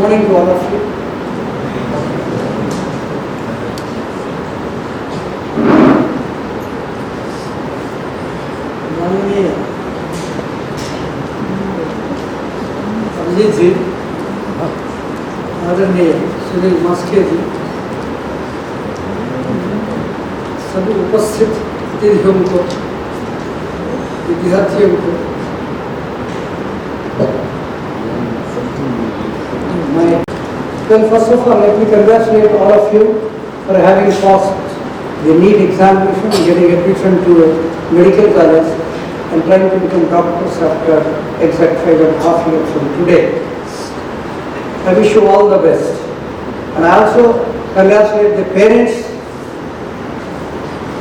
morning to all of you. माननीय अभिजीत जी, आदरणीय सुनील मस्के जी, सभी उपस्थित अतिथियों को, विद्यार्थियों को well, first of all, let me congratulate all of you for having passed the NEET examination and getting admission to a medical college and trying to become doctors after exact 5.5 years from today. I wish you all the best. And I also congratulate the parents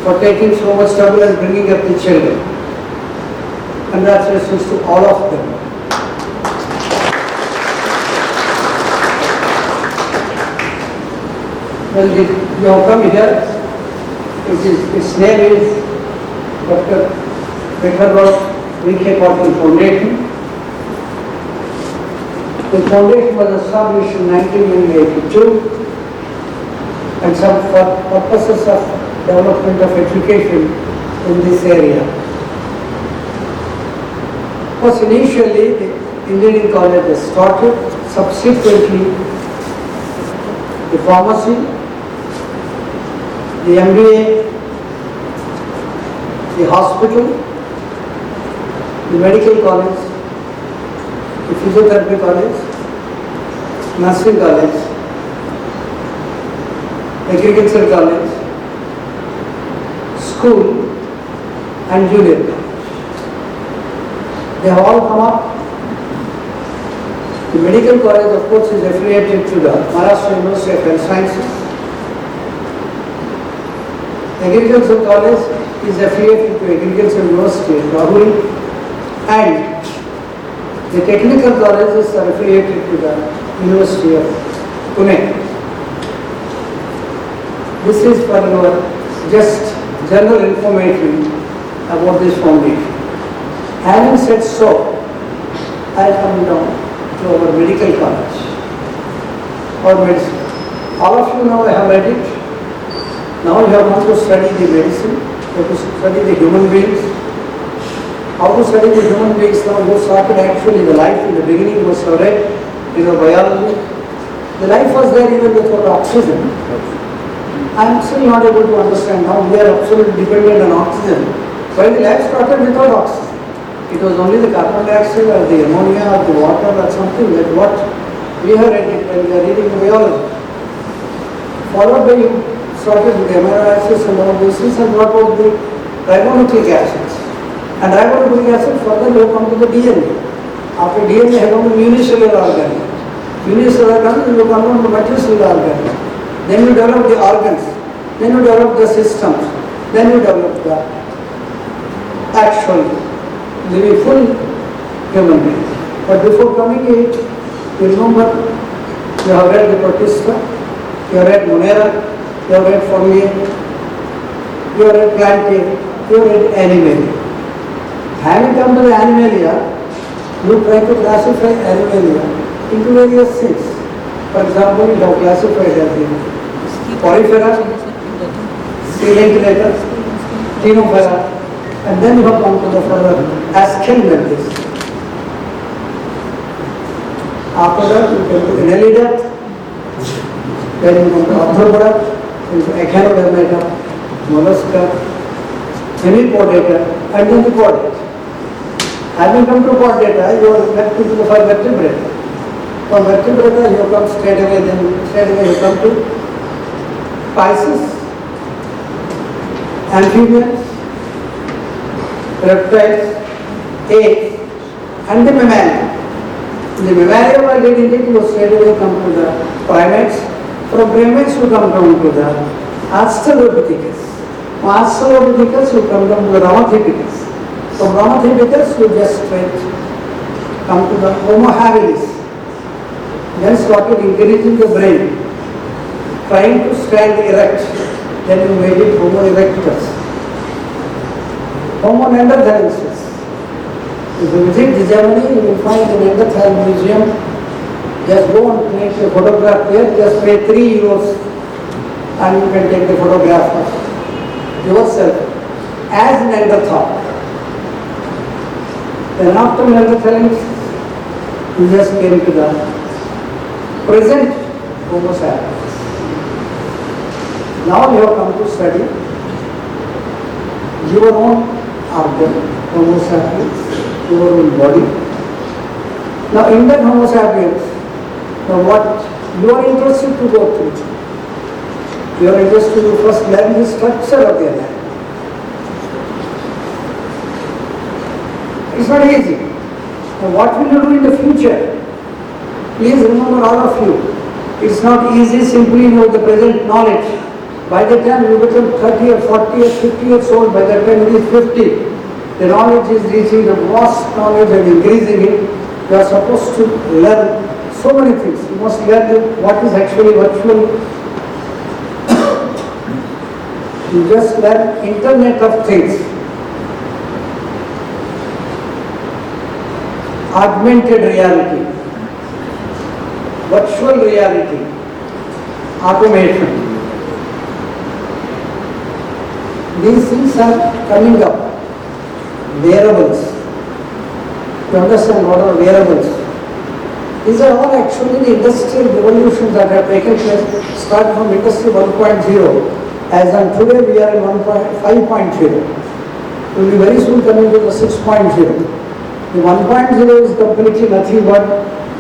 for taking so much trouble and bringing up the children. Congratulations to all of them. Well, you have come here. Its name is Dr. Vithalrao Vikhe Patil Foundation. The foundation was established in 1982 and some for purposes of development of education in this area. Because initially the engineering college was started, subsequently the pharmacy, the MBA, the hospital, the medical college, the physiotherapy college, nursing college, agriculture college, school and junior college. They have all come up. The medical college, of course, is affiliated to the Maharashtra University of Health Sciences. Agriculture College is affiliated to Agriculture University of Rahul, and the technical colleges are affiliated to the University of Pune. This is for your just general information about this foundation. Having said so, I come down to our medical college or medicine. All of you now have read it. Now you have not to study the medicine, you have to study the human beings. How to study the human beings now? You started actually the life in the beginning was read in the biology. The life was there even without oxygen. I am still not able to understand now. We are absolutely dependent on oxygen. While the life started without oxygen. It was only the carbon dioxide or the ammonia or the water or something like what we have read it when we are reading biology. Followed by you started with the amino acids and all these things, and what about the ribonucleic acids? And ribonucleic acid further you have come to the DNA. After DNA you have come to unicellular organism. Unicellular organism you come to multicellular organism. Then you develop the organs. Then you develop the systems. Then you develop the actual living full human being. But before coming to it, you remember you have read the Protista, you have read Monera, you have read Fourier, you have read Plantier, you have read Animalia. Having come to the Animalia, you try to classify Animalia into various things. For example, you have classified as the Porifera, Coelenterata, Ctenophora, and then you have come to the further Aschelminthes. After that, you come to Annelida, then you come to Arthropoda, into Echinodermata, Mollusca, Hemipodata, and then the Podata. Having come to Podata, you are left to the five vertebrata. From vertebrata, you come straight away you come to Pisces, amphibians, reptiles, apes, and the mammalia. The mammalia by getting it, you straight away come to the primates. From primates you come down to the Australopithecus. From Australopithecus you come down to the Ramapithecus. From Ramapithecus you just straight come to the Homo habilis. Then started increasing the brain, trying to stand erect. Then you made it Homo erectus. Homo neanderthalensis. If you visit Germany, you will find the Neanderthal Museum Just go and make a photograph here, just pay 3 euros and you can take the photograph of yourself as Neanderthal. Then after Neanderthal, you just came to the present Homo sapiens. Now you have come to study your own organ, Homo sapiens, your own body. Now in that Homo sapiens, now what you are interested to go through? You are interested to first learn the structure of the animal. It's not easy. Now what will you do in the future? Please remember, all of you, it's not easy simply know the present knowledge. By the time you become 30 or 40 or 50 years old, by the time it is 50, the knowledge is reaching the vast knowledge and increasing it. You are supposed to learn so many things. You must learn what is actually virtual. You just learn Internet of Things, augmented reality, virtual reality, automation. These things are coming up. Wearables. You understand what are wearables? These are all actually the industrial revolutions that have taken place, start from Industry 1.0. As on today we are in 5.0. We will be very soon coming to the 6.0. The 1.0 is completely nothing but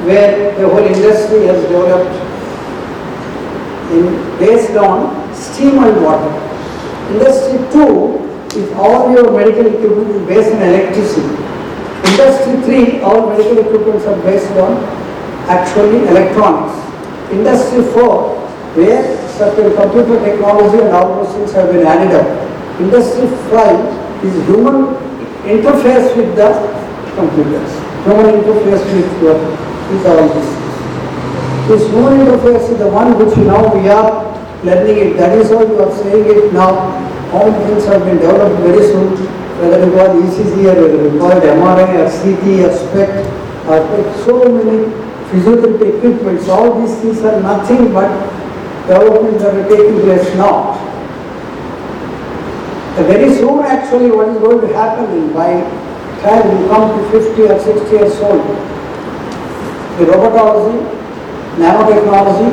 where the whole industry has developed based on steam and water. Industry 2 is all your medical equipment is based on electricity. Industry 3, all medical equipments are based on actually electronics. Industry 4, where certain computer technology and all those things have been added up. Industry 5 is human interface with the computers. Human interface with all these things. This human interface is the one which now we are learning it. That is how you are saying it now. All things have been developed very soon. Whether you call ECG or whether you call it MRI or CT or SPECT or so many physiotherapy equipments, all these things are nothing but developments that are taking place now. Very soon actually what is going to happen is by time you come to 50 or 60 years old, the robotology, nanotechnology,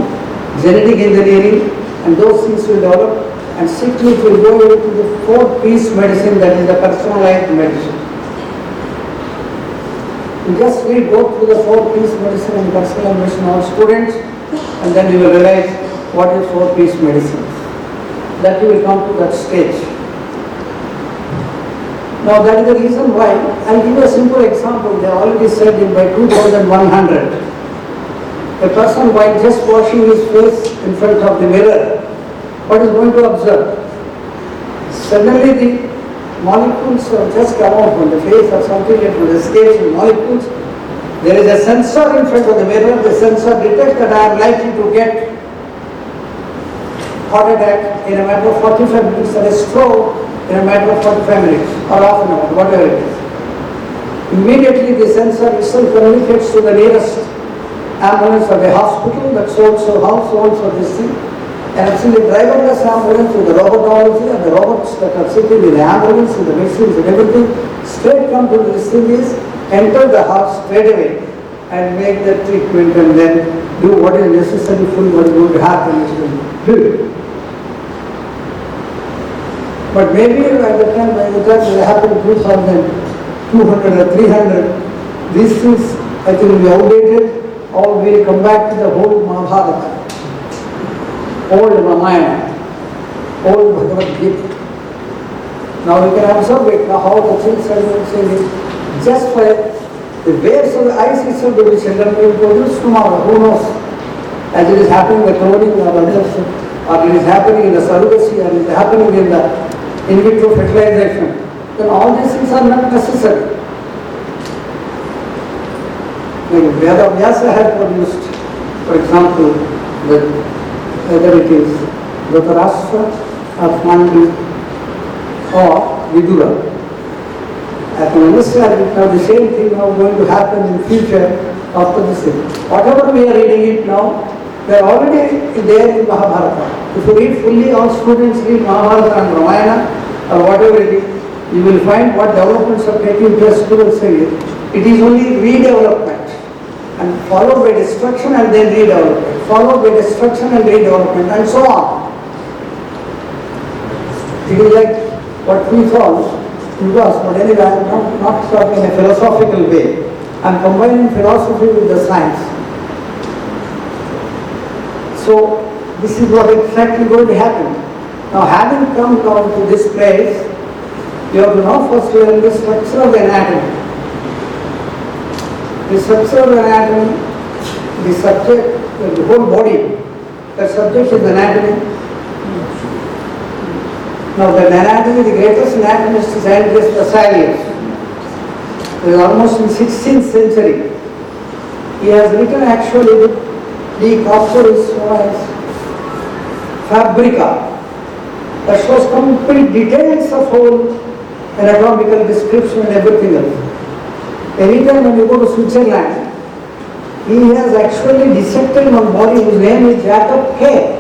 genetic engineering and those things will develop and strictly it will go into the 4-piece medicine, that is the personalized medicine. You just read, go through the 4-piece medicine and personalized medicine, all students, and then you will realize what is 4-piece medicine. That you will come to that stage. Now that is the reason why, I'll give you a simple example. They already said in by 2100, a person while just washing his face in front of the mirror, what is going to observe? Suddenly the molecules have just come out from the face or something, it will escape the molecules. There is a sensor in front of the mirror. The sensor detects that I am likely to get heart attack in a matter of 45 minutes or a stroke in a matter of 45 minutes or half an hour, whatever it is. Immediately the sensor itself communicates to the nearest ambulance or the hospital that so-and-so house, so-and-so this thing. And actually the driverless ambulance with the robotology and the robots that are sitting in the ambulance and the machines and everything, straight come to this thing is, enter the house straight away and make the treatment and then do what is necessary for what is going to happen is to do. But maybe by the time it happened 2200 or 300, these things I think will be outdated or will come back to the whole Mahabharata, old Ramayana, old Bhagavad Gita. Now we can observe it, now how the things are saying it. Just by the waves of the ice itself they will children will produce tomorrow, who knows? As it is happening in the cloning or others, or it is happening in the surrogacy, or it is happening in the in vitro fertilization, then all these things are not necessary. Veda Vyasa had produced, for example, whether it is Vithalrao or Mandi or Vidura, I can understand it now, the same thing now going to happen in future after this thing. Whatever we are reading it now, they are already there in Mahabharata. If you read fully, all students read Mahabharata and Ramayana or whatever it is, you will find what developments are taking place towards you. It is only redevelopment and followed by destruction and then redevelopment, followed by destruction and redevelopment and so on. It is like what we call because, but anyway, I am not talking in a philosophical way. I am combining philosophy with the science. So, this is what exactly going to happen. Now, having come down to this place, you have to now first learn the structure of the anatomy. The structure of the anatomy, the subject, the whole body, the subject is anatomy. Now, the anatomy, the greatest anatomist is Vithalrao. It is almost in 16th century. He has written actually the corporis fabrica that shows complete details of whole anatomical description and everything else. Anytime when you go to Switzerland, he has actually dissected one body whose name is Jacob K.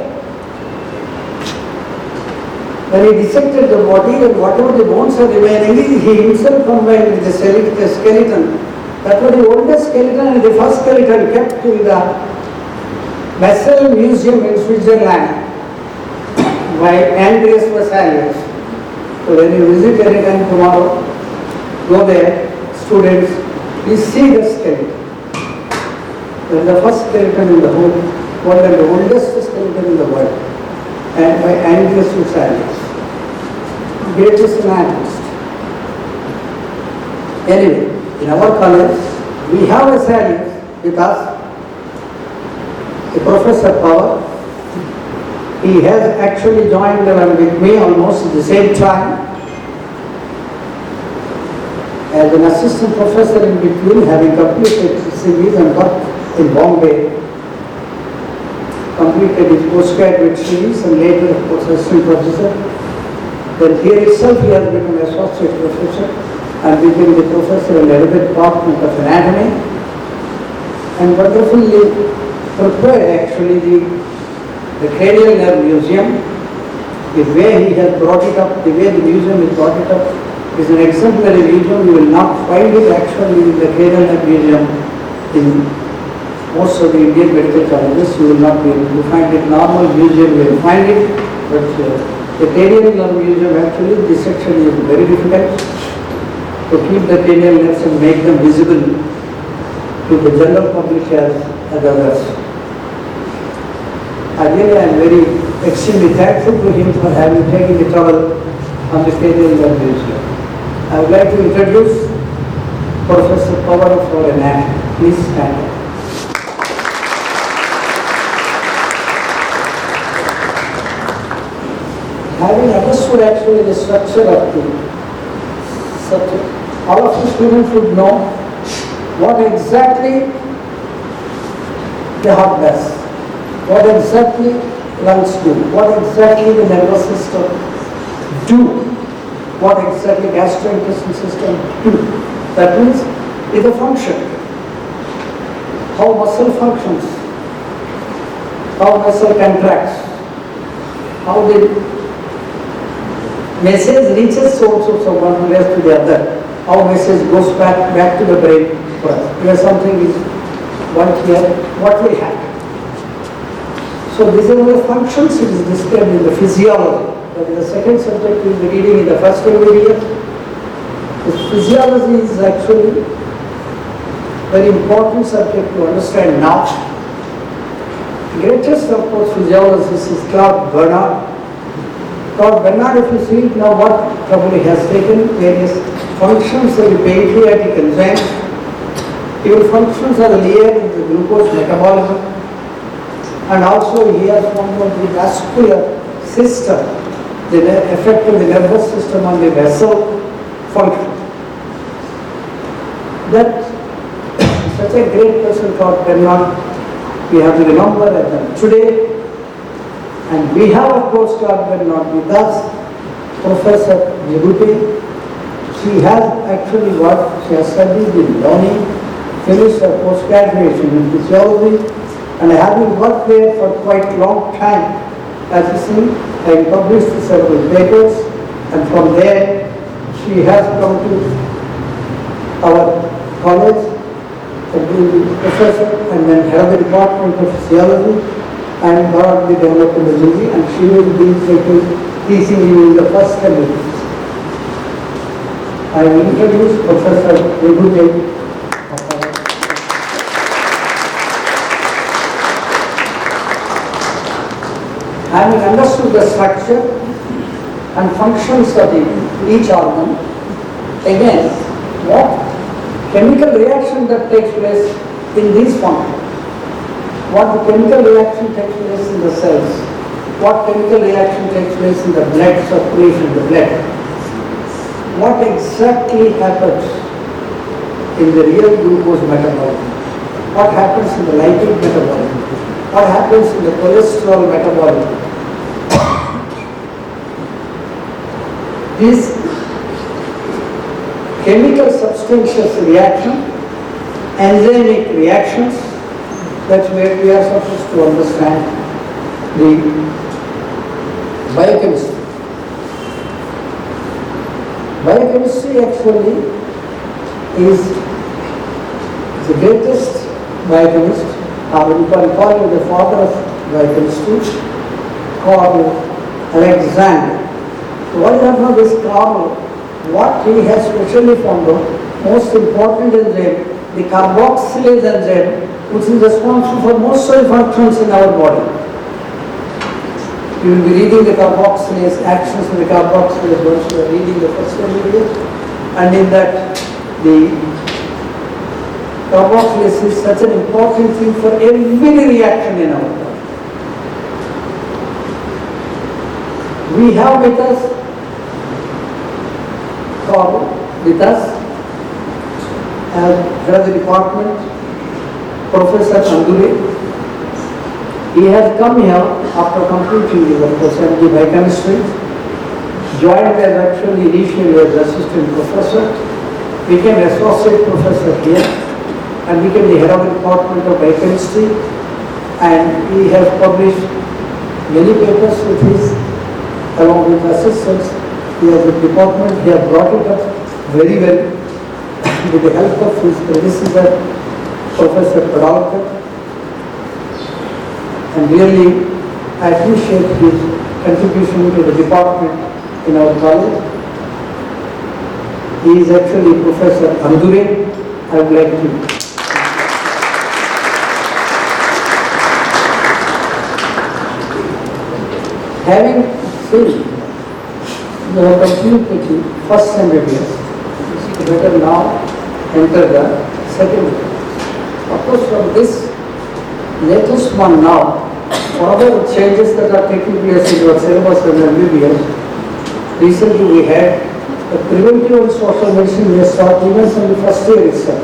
When he dissected the body and whatever the bones are remaining, he himself combined with the skeleton. That was the oldest skeleton and the first skeleton kept in the Basel Museum in Switzerland by Andreas Vesalius. So when you visit anytime tomorrow, go there, students, you see the skeleton. That is the first skeleton in the whole world and the oldest skeleton in the world. And by Andreas Vesalius, greatest anatomist. Anyway, in our college, we have Vesalius with us, the Professor Power. He has actually joined with me almost at the same time as an assistant professor in between, having completed his series and worked in Bombay, completed his postgraduate series and later, of course, assistant professor. Then here itself he has become associate professor and became the professor in the department of anatomy and wonderfully prepared actually the cranial nerve museum. The way he has brought it up, the way the museum has brought it up is an exemplary museum. You will not find it actually in the cranial nerve museum in most of the Indian medical colleges. You will not be able to find it. Normal museum you will find it, but the cranial nerve museum actually this section is very difficult to keep the cranial nerves and make them visible to the general public as others. I am very extremely thankful to him for having taken the trouble on the cranial nerve museum. I would like to introduce Professor Power for anatomy. Please stand up. Having understood actually the structure of the subject, all of the students would know what exactly the heart does, what exactly lungs do, what exactly the nervous system do, what exactly gastrointestinal system do. That means it's a function, how muscle functions, how muscle contracts, how the message reaches also from one place to the other, how message goes back to the brain for us. Where something is one here, what will happen? So these are the functions it is described in the physiology. That is the second subject we will be reading in the first MBBS. The physiology is actually a very important subject to understand now. The greatest of course physiologist is Claude Bernard. Claude Bernard, if you see it now, what trouble he has taken, various functions of the pancreatic enzymes, even functions are layered in the glucose metabolism, and also he has found out the vascular system, the effect of the nervous system on the vessel function. That such a great person, Claude Bernard, we have to remember that today. And we have of course Claude Bernard with us, Professor Vikhe. She She has actually worked, she has studied in learning, finished her post-graduation in physiology, and having worked there for quite a long time, as you see, I published several papers, and from there she has come to our college and been the professor and then head of the department of physiology and got the development degree, and she will be teaching you in the first MBBS. I will introduce Professor Vikhe. Having understood the structure and functions of each organ, again, what chemical reaction that takes place in these functions, what the chemical reaction takes place in the cells, what chemical reaction takes place in the blood circulation, the blood, what exactly happens in the real glucose metabolism, what happens in the lipid metabolism, what happens in the cholesterol metabolism. These chemical substantial reaction, enzymatic reactions, that's where we are supposed to understand the biochemistry. Biochemistry actually is the greatest biochemist, or you can call him the father of biochemistry, called Alexander. So what you have now this Karl, what he has specially found out, most important enzyme, the carboxylase enzyme, which is responsible for most of the functions in our body. You will be reading the carboxylase, actions of the carboxylase once you are reading the first video, and in that the carboxylase is such an important thing for every reaction in our body. We have with us as head of the department, Professor Andure. He has come here after completing his MD biochemistry, joined as actually initially as assistant professor, became associate professor here, and became the head of the department of biochemistry, and he has published many papers with his, along with assistants. He has the department, he has brought it up very well with the help of his predecessor, Professor Patil, and really I appreciate his contribution to the department in our college. He is actually Professor Andure. I would like to having seen you have completed the first MBBS, you better now enter the second. Of course, from this latest one now, whatever changes that are taking place in your syllabus and MBBS, recently we had the preventive and social medicine we start even from the first year itself,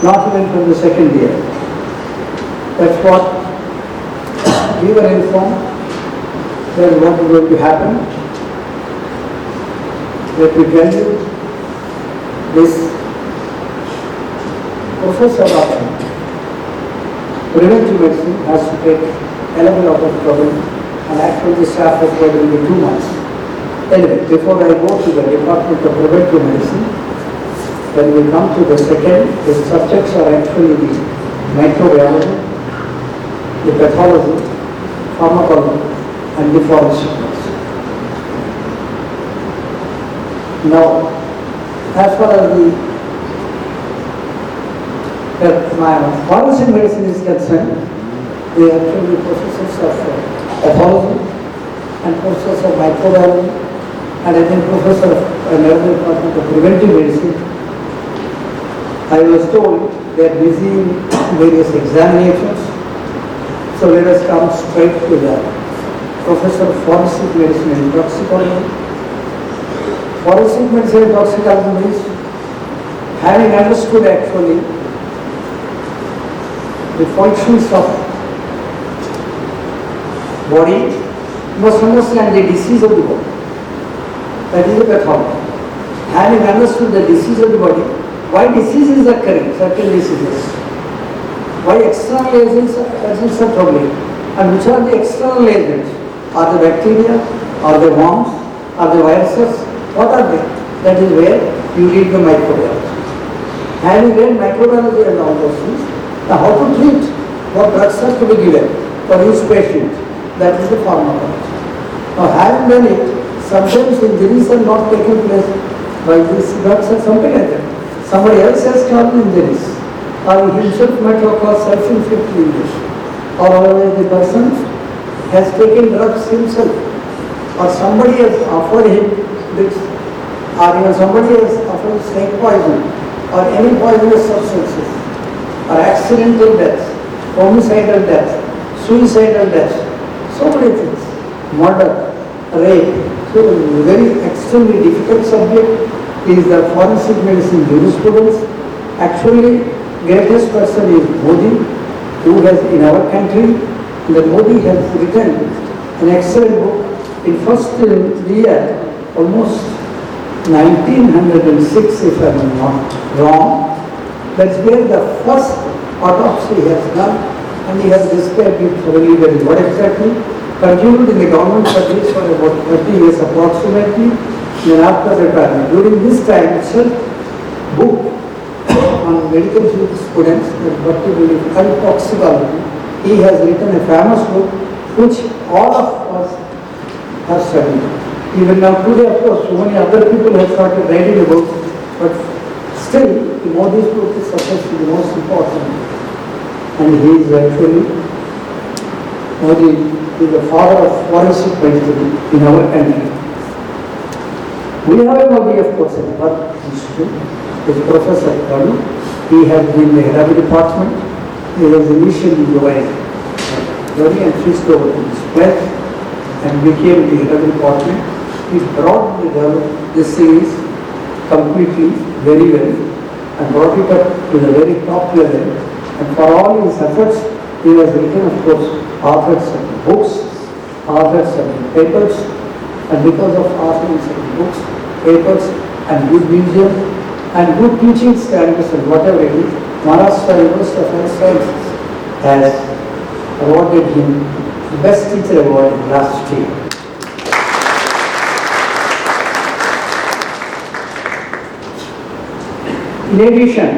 not even from the second year. That's what we were informed that what is going to happen. Let me tell you, this professor of preventive medicine has to take a lot of trouble, and actually the staff has got only 2 months. Anyway, before I go to the department of preventive medicine, when we come to the second, the subjects are actually the microbiology, the pathology, pharmacology, and the forensic. Now, as far as my forensic medicine is concerned, they are actually professors of pathology and professors of microbiology, and I think professor of another department of preventive medicine. I was told they are busy in various examinations, so let us come straight to the professor of forensic medicine and toxicology. Forensic medicine and toxicology means having understood actually the functions of body, you must understand the disease of the body. That is the pathology. having understood the disease of the body, why disease is occurring, certain diseases, why external agents are troubling, and which are the external agents? Are the bacteria, are the worms, are the viruses, what are they? That is where you read the microbiology. Having read microbiology and all those things, now how to treat, what drugs are to be given for each patient, that is the pharmacology. Now having done it, sometimes injuries are not taking place by these drugs or something like that. Somebody else has caused injuries, or he himself might have caused self-inflicted injuries, or otherwise the person has taken drugs himself, or somebody has offered him this, or even somebody has offered snake poison, or any poisonous substances, or accidental deaths, homicidal deaths, suicidal deaths, so many things, murder, rape. So very extremely difficult subject is the forensic medicine jurisprudence. Actually, greatest person is Modi, who has in our country, the Modi has written an excellent book in first year, almost 1906 if I am not wrong. That's where the first autopsy has done, and he has described it thoroughly very what exactly. Continued in the government service for about 30 years approximately, then after retirement. During this time itself, book on medical students, particularly toxicology, he has written a famous book which all of us have studied. Even now today, of course, so many other people have started writing about, but still, the Modi's book is supposed to be the most important. And he is actually, Modi is the father of forensic medicine in our country. We have a Modi, of course, in our institute, with Professor Patil. He has been the head of the department. He was initially joined and switched over to this place and became the head of the department. He brought this series completely, very well, and brought it up to the very top level. And for all his efforts, he has written, of course, authored certain books, authored certain papers, and because of authoring certain books, papers, and good museum, and good teaching standards and whatever it is, Maharashtra University of Health Sciences has awarded him the Best Teacher Award in last year. In addition,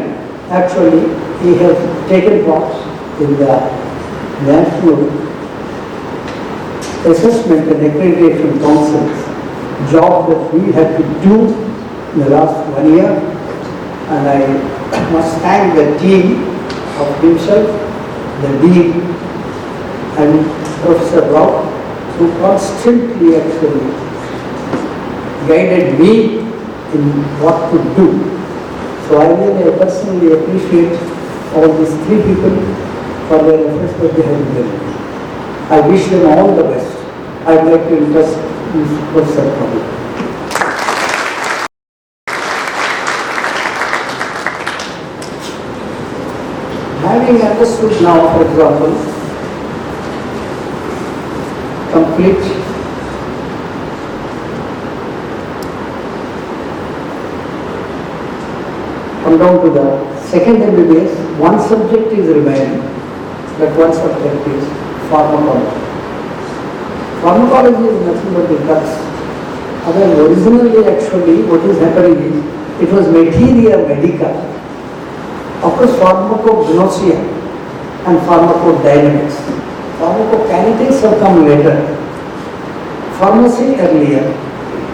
actually, he has taken part in the National Assessment and Accreditation Council's job that we had to do in the last 1 year, and I must thank the team of himself, the Dean and Professor Rao, who constantly actually guided me in what to do. So I really personally appreciate all these three people for their efforts that they have given. I wish them all the best. I'd like to introduce Professor Patil. Having understood now, for example, complete come down to the second MBBS, one subject is remaining, that one subject is pharmacology. Pharmacology is nothing but the drugs. Although originally actually what is happening is, it was materia medica. Of course, pharmacognosia and pharmacodynamics. Pharmacokinetics have come later. Pharmacy earlier.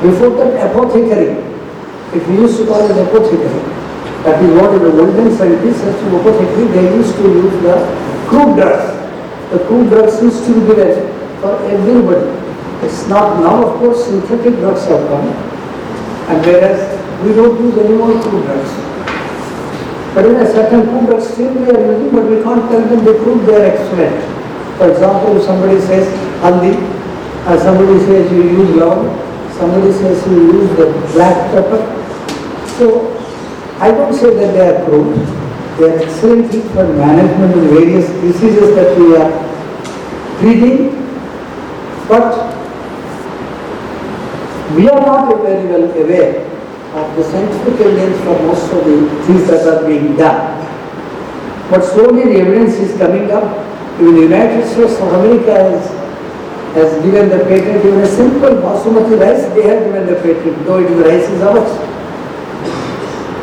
Before that, apothecary. It we used to call it apothecary. That is what the olden scientists as to apothecary, they used to use the crude drugs. The crude drugs used to be given for everybody. It's not now, of course, synthetic drugs have come, and whereas we don't use any more crude drugs. But in a certain crude drugs still we are using, but we can't tell them the crude, they are excellent. For example, if somebody says haldi, somebody says you use lavan, somebody says you use the black pepper. So I don't say that they are crude. They are excellent for management of various diseases that we are treating, but we are not very well aware of the scientific evidence for most of the things that are being done. But slowly the evidence is coming up. Even the United States of America has given the patent. Even a simple basmati rice, they have given the patent, though the rice is ours.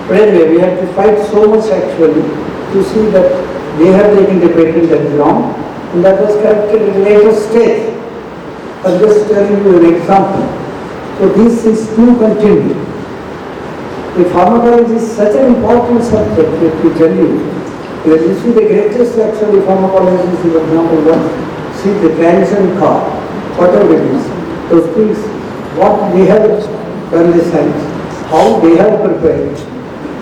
But anyway, we have to fight so much actually to see that they have taken the patent that is wrong, and that was corrected at a later stage. I'm just telling you an example. So these things do continue. The pharmacology is such an important subject, let me tell you. Because this is the greatest actually pharmacology, for example, one. See the transition car, whatever it is, those things, what they have done the science, how they have prepared,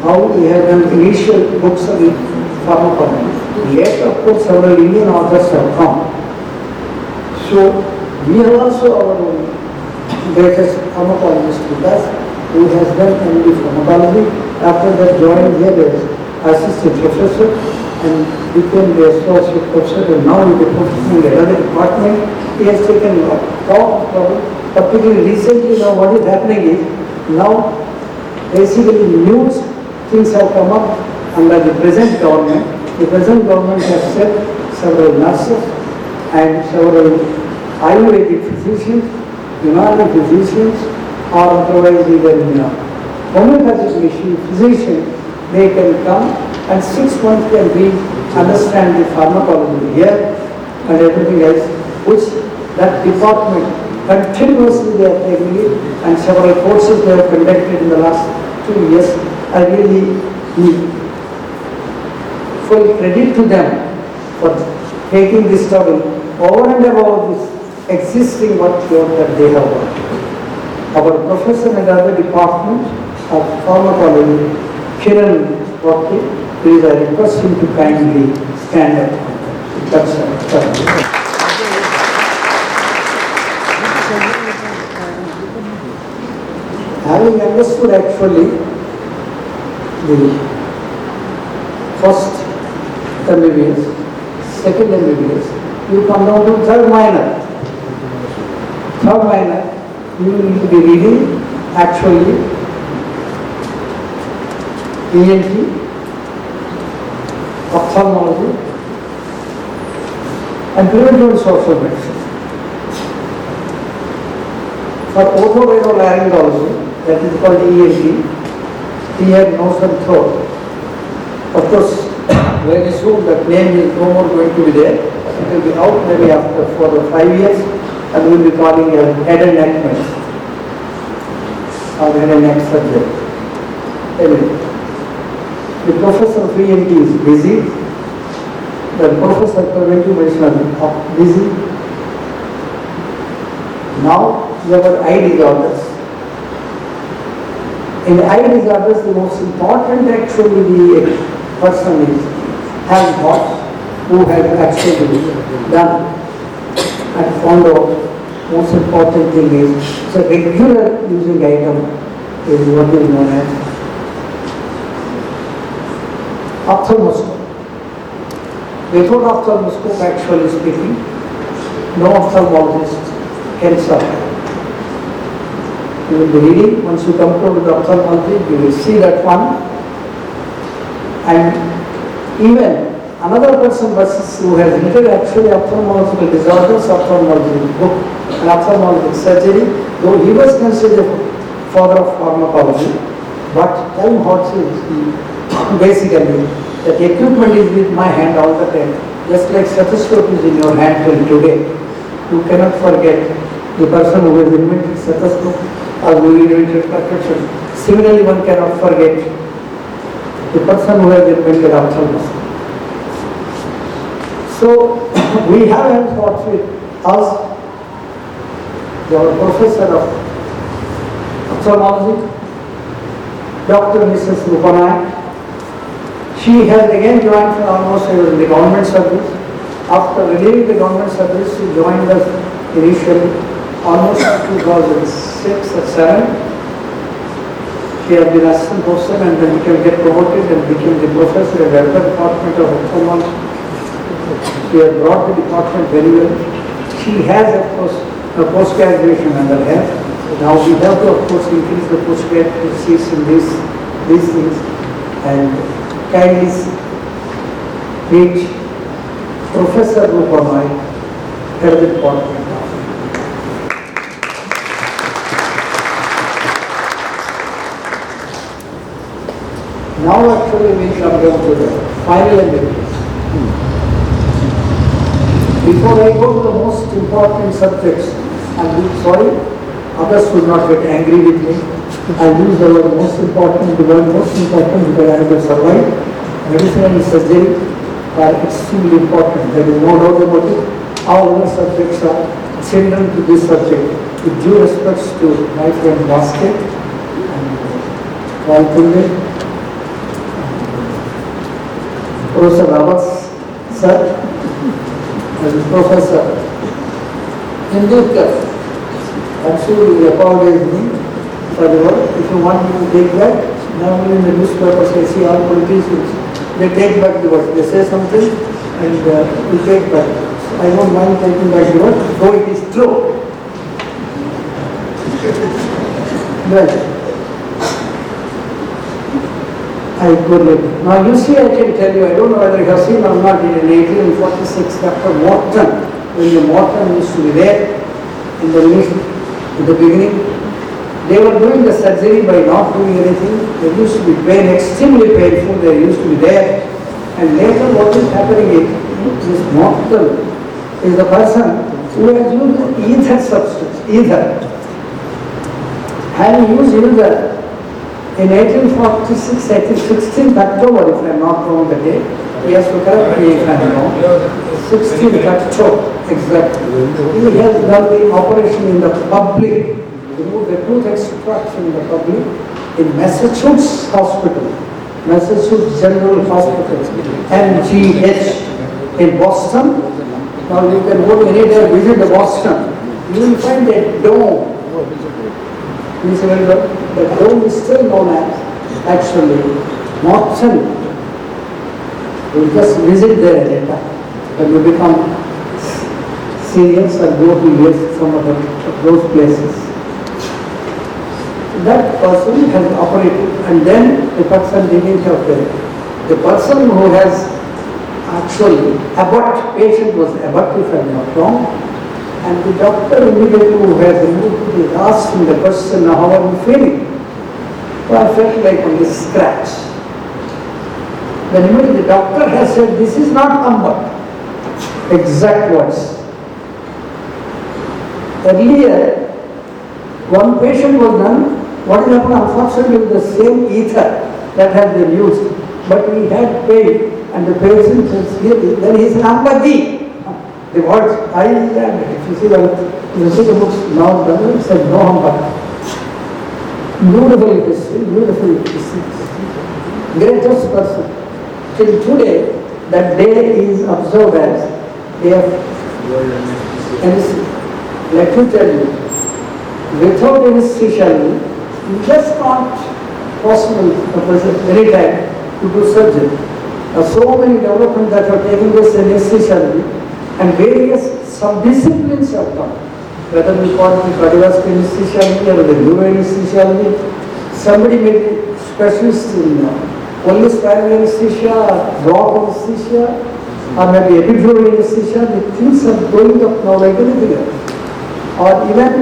how they have done initial books of the pharmacology. Later, of course, several Indian authors have come. So, we have also our own greatest pharmacologist with us, who has done MD pharmacology. After that, joined here as assistant professor and became the associate professor, and now is the professor in another department. He has taken a lot of trouble. Particularly recently, now what is happening is, now basically new things have come up under the present government. The present government has set several nurses and several Ayurvedic physicians, Unani physicians, or otherwise even homeopathic physicians. They can come and 6 months can be understand the pharmacology here and everything else, which that department continuously they are taking it, and several courses they have conducted in the last 2 years. I really need full credit to them for taking this trouble over and above this existing workload that they have worked. Our professor in other department of pharmacology, Kiran Patil, please I request him to kindly stand up. That's it. Having understood actually the first MBBS, second MBBS, you come down to third minor. Third minor, you need to be reading actually ENT, ophthalmology, and preventive and social medicine. For otorhinolaryngology, that is called ENT, ear, nose and throat. Of course, very soon that name is no more going to be there. It will be out maybe after 4 or 5 years, and we will be calling it head and neck medicine or head and neck surgery. Anyway, the professor of ENT is busy. The professor of preventive medicine is busy. Now, we have eye disorders. In eye disorders, the most important actually the person is has got, who has actually done and found out. Most important thing is, so regular using item is what is known as ophthalmoscope. Without ophthalmoscope, actually speaking, no ophthalmologist can survive. You will be reading, once you come to the ophthalmology, you will see that one. And even another person versus who has written actually ophthalmological disorders, ophthalmology book, and ophthalmologic surgery, though he was considered father of pharmacology, but time what is basically that equipment is with my hand all the time, just like stethoscope is in your hand till today. You cannot forget the person who has invented stethoscope or who invented percussion. Similarly, one cannot forget the person who has invented ophthalmoscope. So, we have henceforth with us our professor of ophthalmology, Dr. Mrs. Rupanai. She has again joined for almost in the government service. After leaving the government service, she joined us initially almost in 2006 or 7. She has been assistant professor and then get promoted and became the professor at the department of ophthalmology. She has brought the department very well. She has, of course, a post-graduation under her. Now we have to, of course, increase the postgraduate seats in these things, and kindly meet Professor Rupamai, Head of the Department. Now actually we come down to the final MBBS. Before I go to the most important subjects, I'm sorry, others will not get angry with me. I use the word most important, the word most important because I have to survive. Medicine and surgery are extremely important. There is no doubt about it. All other subjects are children to this subject. With due respects to my friend Basket and Patil, Professor Roberts, sir, and Professor Hindukar. Actually, you apologize me for the word. If you want me to take back, normally in the newspapers I see all politicians, they take back the word. They say something and we take back. So I don't mind taking back the word, though it is true. Well, I could. Now you see, I can tell you, I don't know whether you have seen or not, in 1846, Dr. Morton, when the Morton used to be there in the beginning, they were doing the surgery by not doing anything. They used to be extremely painful, they used to be there. And later what is happening is, this Morton is the person who has used ether substance, ether. Having used ether, in 1846, I think 16th October, if I am not wrong the date, he has to correct me if I am wrong, 16th October, exactly. He has done the operation in the public, removed the tooth extraction in the public, in Massachusetts Hospital, Massachusetts General Hospital, MGH, in Boston. Now you can go any day, visit the Boston, you will find a dome. The dome is still known as, actually, Morton. You just visit there later when you become serious or go to some of those places. That person has operated, and then the person didn't have the person who has actually aborted, patient was aborted if I am not wrong. And the doctor immediately who has removed, he asked him the question, how are you feeling? Well, I felt like on this scratch. Then immediately the doctor has said, this is not umber. Exact words. Earlier, one patient was done, what has happened unfortunately with the same ether that has been used. But he had pain and the patient says, then he said, Ambadi. The words, if you see the books now done, it said no Hamba. Beautiful history, greatest person. Till today, that day is observed as day of anesthesia. Let me tell you, without anesthesia, it is just not possible at present any time to do surgery. There are so many developments that are taking place in anesthesia. And various sub-disciplines have come, whether we call it the cardiovascular anesthesiology or the neuro anesthesiology. Somebody may be specialist in only spinal anesthesia, block anesthesia, or maybe epidural anesthesia. The things are going up now like anything else. Or even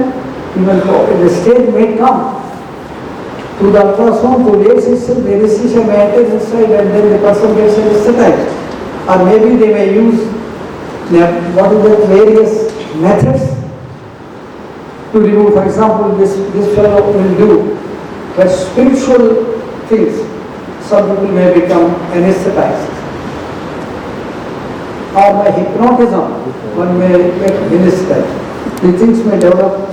the stage may come to the ultrasound, to the system, the anesthesia may enter inside and then the person gets anesthetized. Or maybe they may use what is the various methods to remove. For example, this fellow will do but spiritual things. Some people may become anesthetized. Or by hypnotism, one may get anesthetized. The things may develop,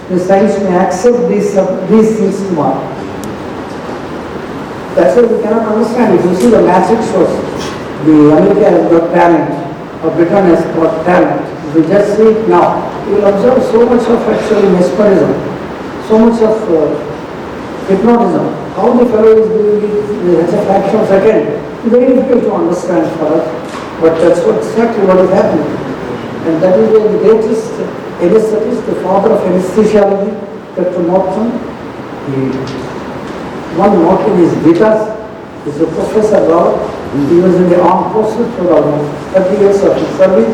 the science may accept these things tomorrow. That's why we cannot understand. If you see the magic shows, the America has got talent, or Britain has got talent. If you just see it now, you will observe so much of actually mesmerism, so much of hypnotism. How the fellow is doing it in such a fraction of a second, very difficult to understand for us. But that's exactly what is happening. And that is the greatest anesthetist, the father of anesthesiology, Dr. Morton. One Morton is with us. He's a professor now. He was in the armed forces for almost 30 years of his service.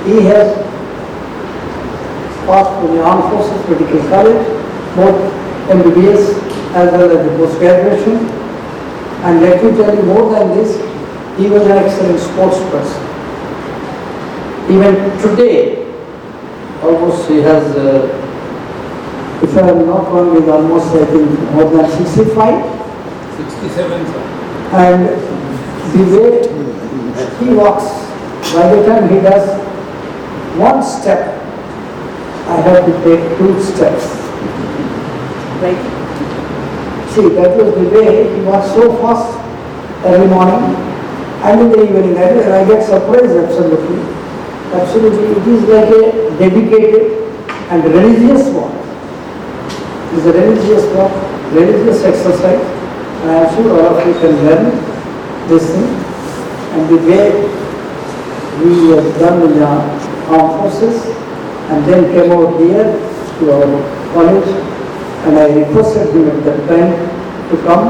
He has passed from the armed forces medical college, both MBBS as well as the post-graduation. And let me tell you more than this, he was an excellent sports person. Even today, almost he has, if I am not wrong, is almost I think more than 65. 67, sir. And the way he walks, by the time he does one step, I have to take 2 steps. Right? See, that was the way he walked so fast early morning and in the evening. I get surprised absolutely. Absolutely, it is like a dedicated and religious walk. It is a religious walk, religious exercise. And I am sure all of you can learn this thing. And the way we have done in the armed forces and then came out here to our college, and I requested him at that time to come.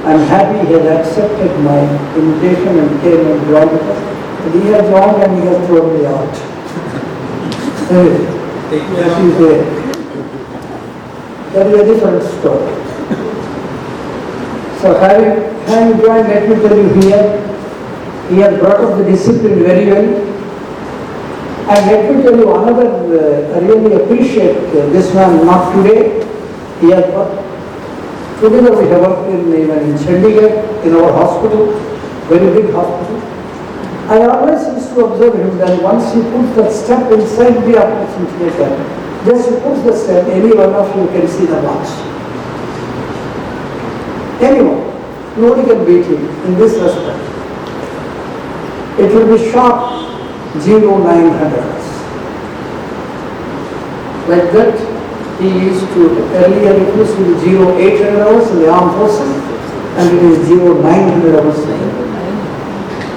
I am happy he has accepted my invitation and came and joined us. And he has joined and he has thrown me out. Anyway, that is a different story. So having joined, let me tell you here, he has brought up the discipline very well. And let me tell you another, I really appreciate this man, not today, he has worked. Together we have worked even in Chandigarh, in our hospital, very big hospital. I always used to observe him that once he puts that step inside the operation theatre, just he puts the step, any one of you can see the box. Anyone, nobody can beat him in this respect. It will be sharp 0900. Like that, he used to, earlier it used to be 0800 hours in the armed forces and it is 0900 hours.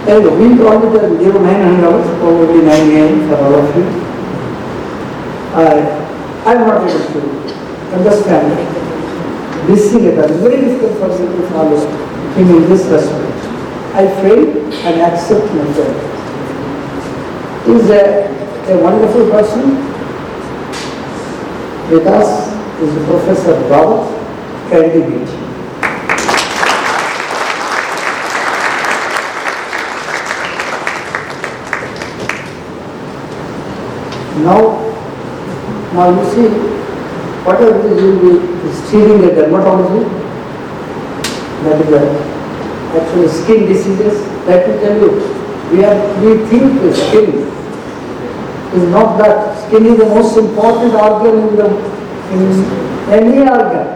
Anyway, we call it as 0900 hours, probably 9 AM for all of you. I am not able to understand it. This thing is very difficult for me to follow him in this respect. I fail and accept my failure. He is a wonderful person. With us is Professor Rao, kindly meet him. Now you see, whatever it is, you will be studying the dermatology, that is actually skin diseases. Let me tell you, we think the skin is not that. Skin is the most important organ in any organ.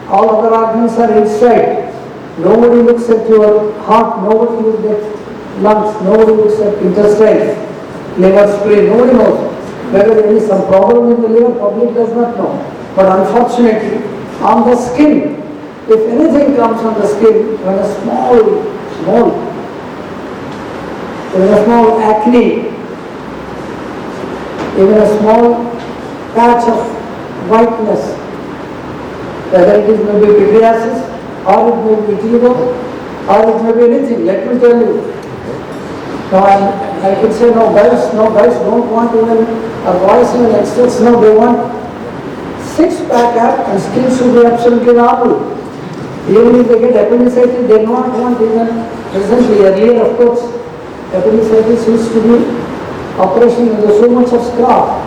All other organs are inside. Nobody looks at your heart, nobody looks at lungs, nobody looks at intestines, liver, spleen, nobody knows. Whether there is some problem in the liver, public does not know. But unfortunately, on the skin, if anything comes on the skin, when a small mole, even a small acne, even a small patch of whiteness, whether it is maybe pityriasis, or it may be vitiligo, or it may be anything, let me tell you. Now I could say no guys don't want even a voice even express, no, they want six-pack up and skin should be absolutely normal. Even if they get appendicitis, they do not want even presently, earlier of course, appendicitis used to be operation with so much of scar.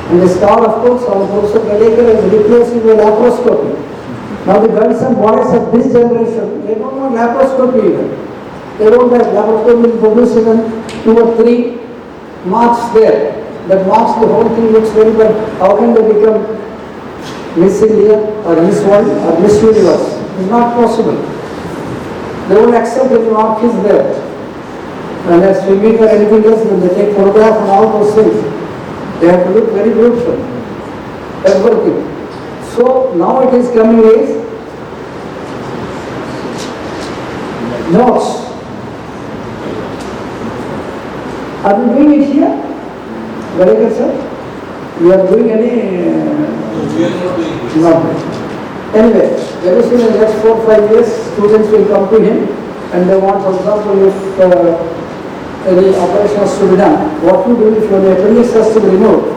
And the scar, of course, our Professor Gadekar is replacing with laparoscopy. Now the girls and boys of this generation, they don't want laparoscopy even. They don't have laparoscopy will produce even 2 or 3 marks there. That marks the whole thing looks very bad. How can they become Miss India or Miss World or Miss Universe? It's not possible. They won't accept any mark is there. And as swimming or anything else, when they take photograph and all those things, they have to look very beautiful. Everything. So now it is coming is notes. Are you doing it here? Very good, sir. You are doing any We are not doing this. Not doing. Anyway, very soon in the next 4 or 5 years, students will come to him and they want, for example, if any operation has to be done, what you do if your appendix has to be removed,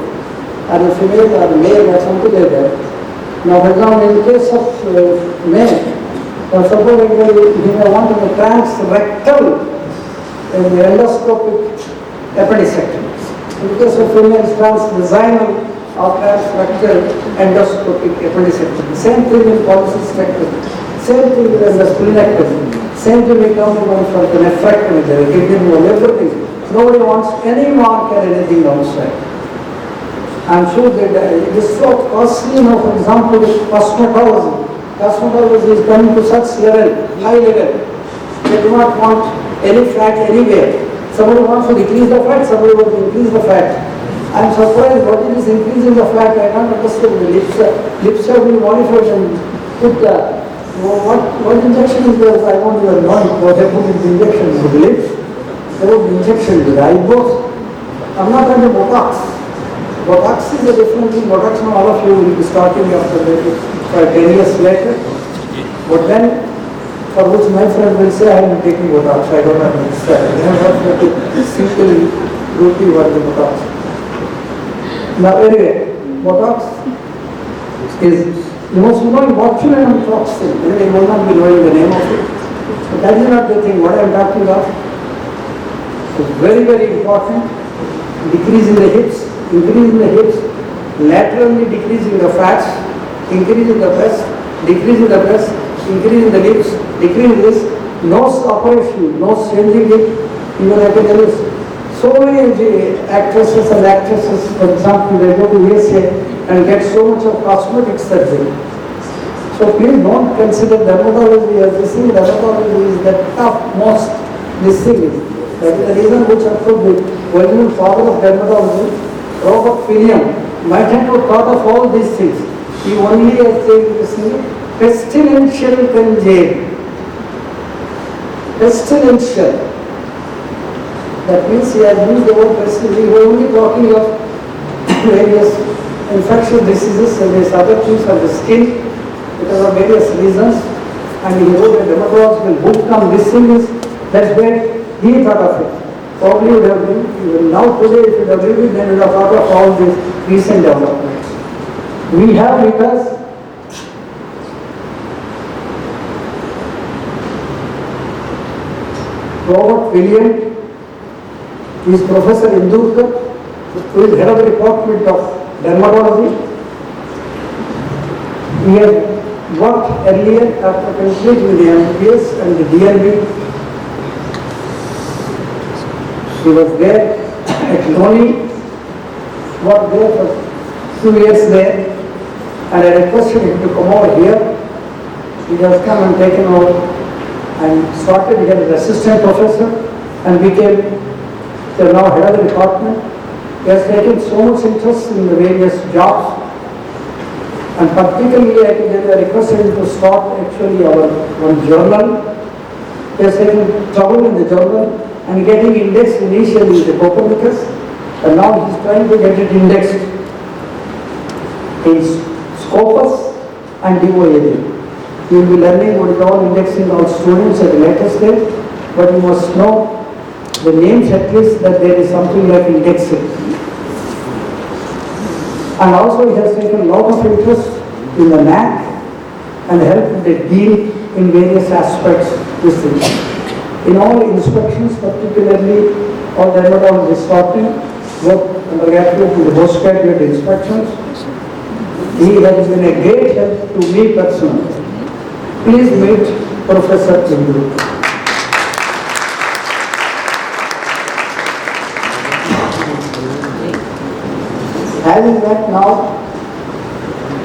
or the female or the male or something like that. Now, for example, in case of male, suppose he may want a transrectal the endoscopic appendicectomy. In case of female, transvaginal or transrectal endoscopic appendicectomy. Same thing in polycystectomy. Same thing with the splenectomy. Same thing with for the nephrectomy, the kidney removal, everything. Nobody wants any mark or anything outside. I'm sure that it is so costly now, for example, with cosmetology. Cosmetology is coming to such level, high level. They do not want any fat anywhere. Somebody wants to decrease the fat, somebody wants to increase the fat. I'm surprised what it is increasing the fat. I can't understand. The lips have been modified and put what injection is there? I don't even know what they put in the injection to the lips. They put the injection to the eyebrows. I'm not under Botox. Botox is a different thing. Botox now all of you will be starting after 10 years later. But then, for which my friend will say, I am taking Botox. I don't understand. They have not to simply routine what the Botox. Now anyway, Botox is the most botulinum toxin. Anyway, you will not be knowing the name of it. But that is not the thing. What I am talking about is very, very important. Decreasing the hips, increasing the hips, laterally decreasing the fats, increasing the breast, decreasing the breast, increasing the lips, decreasing this, nose operation, nose changing it. Even I can tell you, so many actresses and actresses, for example, they go to USA and get so much of cosmetic surgery. So please don't consider dermatology as this thing. Dermatology is the topmost this thing is. That is the reason which I put the original father of dermatology, Robert William, might have not thought of all these things. He only has taken this thing, pestilential conjure. Pestilential. That means he has used the word pestilential. We were only talking of various infectious diseases and these other things of the skin because of various reasons. And he wrote a dermatological book on this thing is, that's where he thought of it. Probably would have been, even now today if you have read it, then you would have thought of all these recent developments. We have with us Robert William, he is Professor Indurkar, who is head of the department of dermatology. He had worked earlier after completing the MBBS and the DLB. He was there at Loni, worked there for 2 years there, and I requested him to come over here. He has come and taken over and started here as assistant professor and became the now head of the department. He has taken so much interest in the various jobs, and particularly I requested him to start actually our one journal. He has taken trouble in the journal and getting indexed initially the Copernicus, and now he is trying to get it indexed in Scopus and DOAD. You will be learning what is all indexing all students at the later stage, but you must know the names at least that there is something like indexing. And also he has taken a lot of interest in the NAC and helped the dean in various aspects this thing. In all inspections, particularly all dermatology starting, both undergraduate and the postgraduate inspections, he has been a great help to me personally. Please meet Professor Indru. Having that now,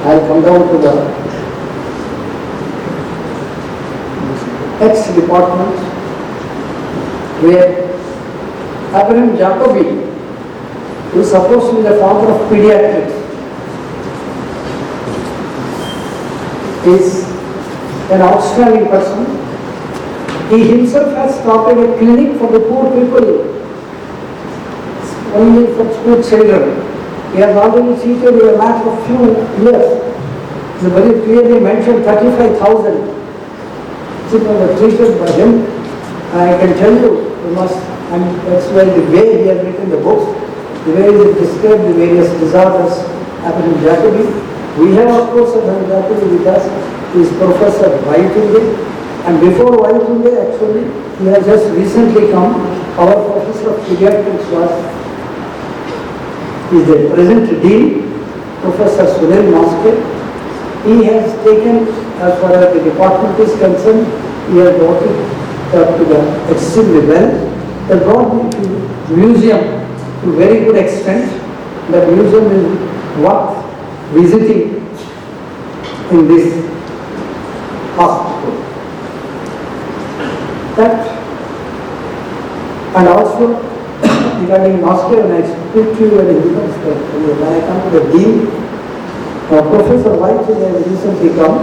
I'll come down to the X department, where Abraham Jacobi, who is supposed to be the father of pediatrics, is an outstanding person. He himself has started a clinic for the poor people, only for poor children. He has already treated in a matter of few years. It's very clearly mentioned 35,000 children were treated by him. I can tell you, and that's why the way he has written the books, the way he described the various disorders happening in Jacobi. We have, of course, at Jacobi with us is Professor Vithalrao, and before Vithalrao, actually, he has just recently come. Our Professor of Pediatrics is the present Dean, Professor Sunil Maske. He has taken, as far as the department is concerned, he has brought it up to the extremely well. They brought me to museum to very good extent. The museum is worth visiting in this hospital. That, and also regarding Moscow, when I speak to you when I come to the dean, Professor White has recently come.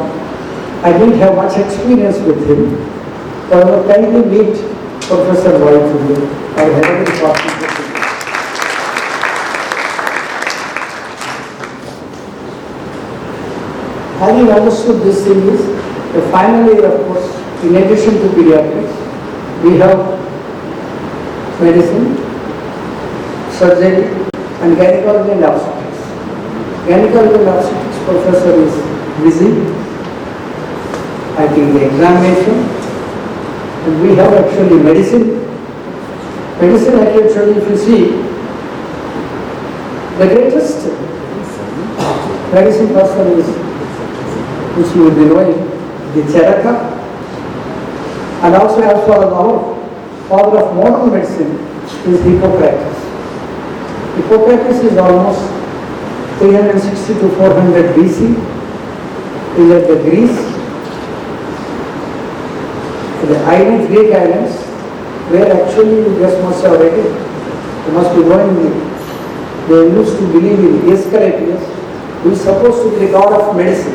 I didn't have much experience with him. So I will kindly meet Professor White today. I have a very important question. Having understood this thing is, finally, of course, in addition to pediatrics, we have medicine, surgery, and gynecology and obstetrics. Gynecology and obstetrics professor is busy. I think the examination, and we have actually medicine. Medicine, actually, if you see, the greatest medicine person is, which you will be knowing, the Charaka, and also as far as our father of modern medicine is Hippocrates. Hippocrates is almost 360 to 400 BC. He is at the Greece, the island, Greek islands, where actually you just must have read it. You must be knowing they used to believe in Asclepius, who is supposed to be the god of medicine,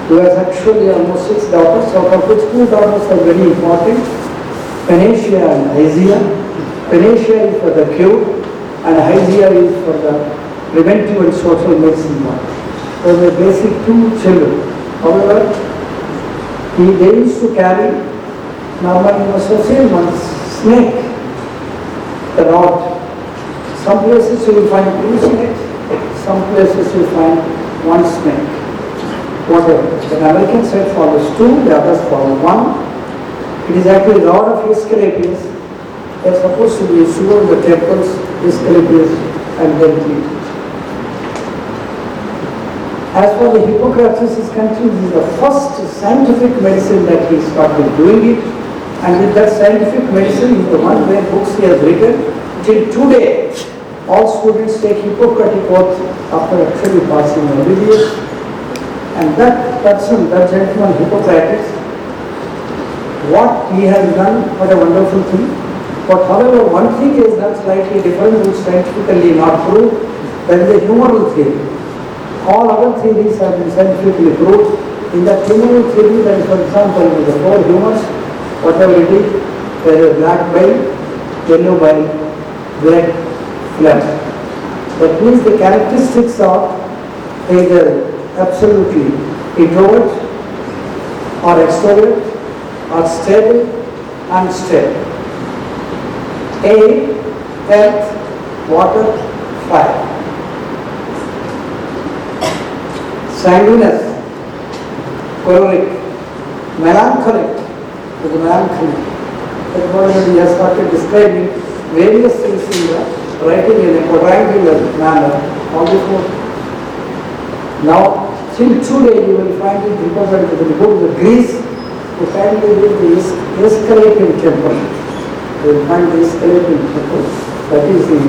who has actually almost 6 daughters, out of which 2 daughters are very important, Panacea and Hygeia. Panacea is for the cure, and Hygeia is for the preventive and social medicine part. So the basic 2 children. However, they used to carry, normally you must have seen one snake, the rod. Some places you will find 2 snakes, some places you will find 1 snake. Whatever. The American side follows 2, the others follow 1. It is actually rod of Asclepius. They are supposed to be issued the temples, Asclepius, and then treated. As for the Hippocrates is concerned, this is the first scientific medicine that he started doing it, and with that scientific medicine is the one where books he has written. Till today, all students take Hippocratic oath after actually passing MBBS, and that person, that gentleman Hippocrates, what he has done, what a wonderful thing. But however, one thing is that slightly different, which scientifically not proved, that is a humoral theory. All other theories have been scientifically proved. In that humoral theory, that is, for example, with the 4 humors, whatever it is, there is black bile, yellow bile, black phlegm. That means the characteristics are either absolutely introvert or extrovert or stable, unstable. Air, earth, water, fire. Sanguineous, choleric, melancholic, with melancholy. That's what he has started describing various things in the writing in a quadrangular manner. All this more. Now, till today you will find it represented in the book of Greece, you find it in the Asclepian temple. You will find the Asclepian temple. That is the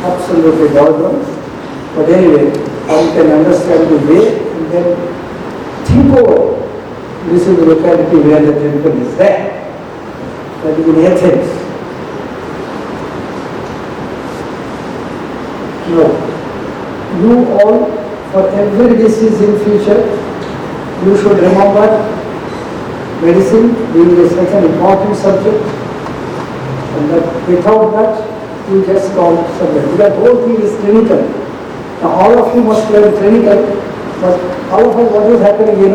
absolutely dogma. But anyway, one can understand the way and then think over. This is the locality where the temple is there. That is in Athens. Now, you all, for every disease in future, you should remember medicine being such an important subject, and that without that you just call subject. That whole thing is clinical. Now all of you must learn clinical, but all of us, what is happening, we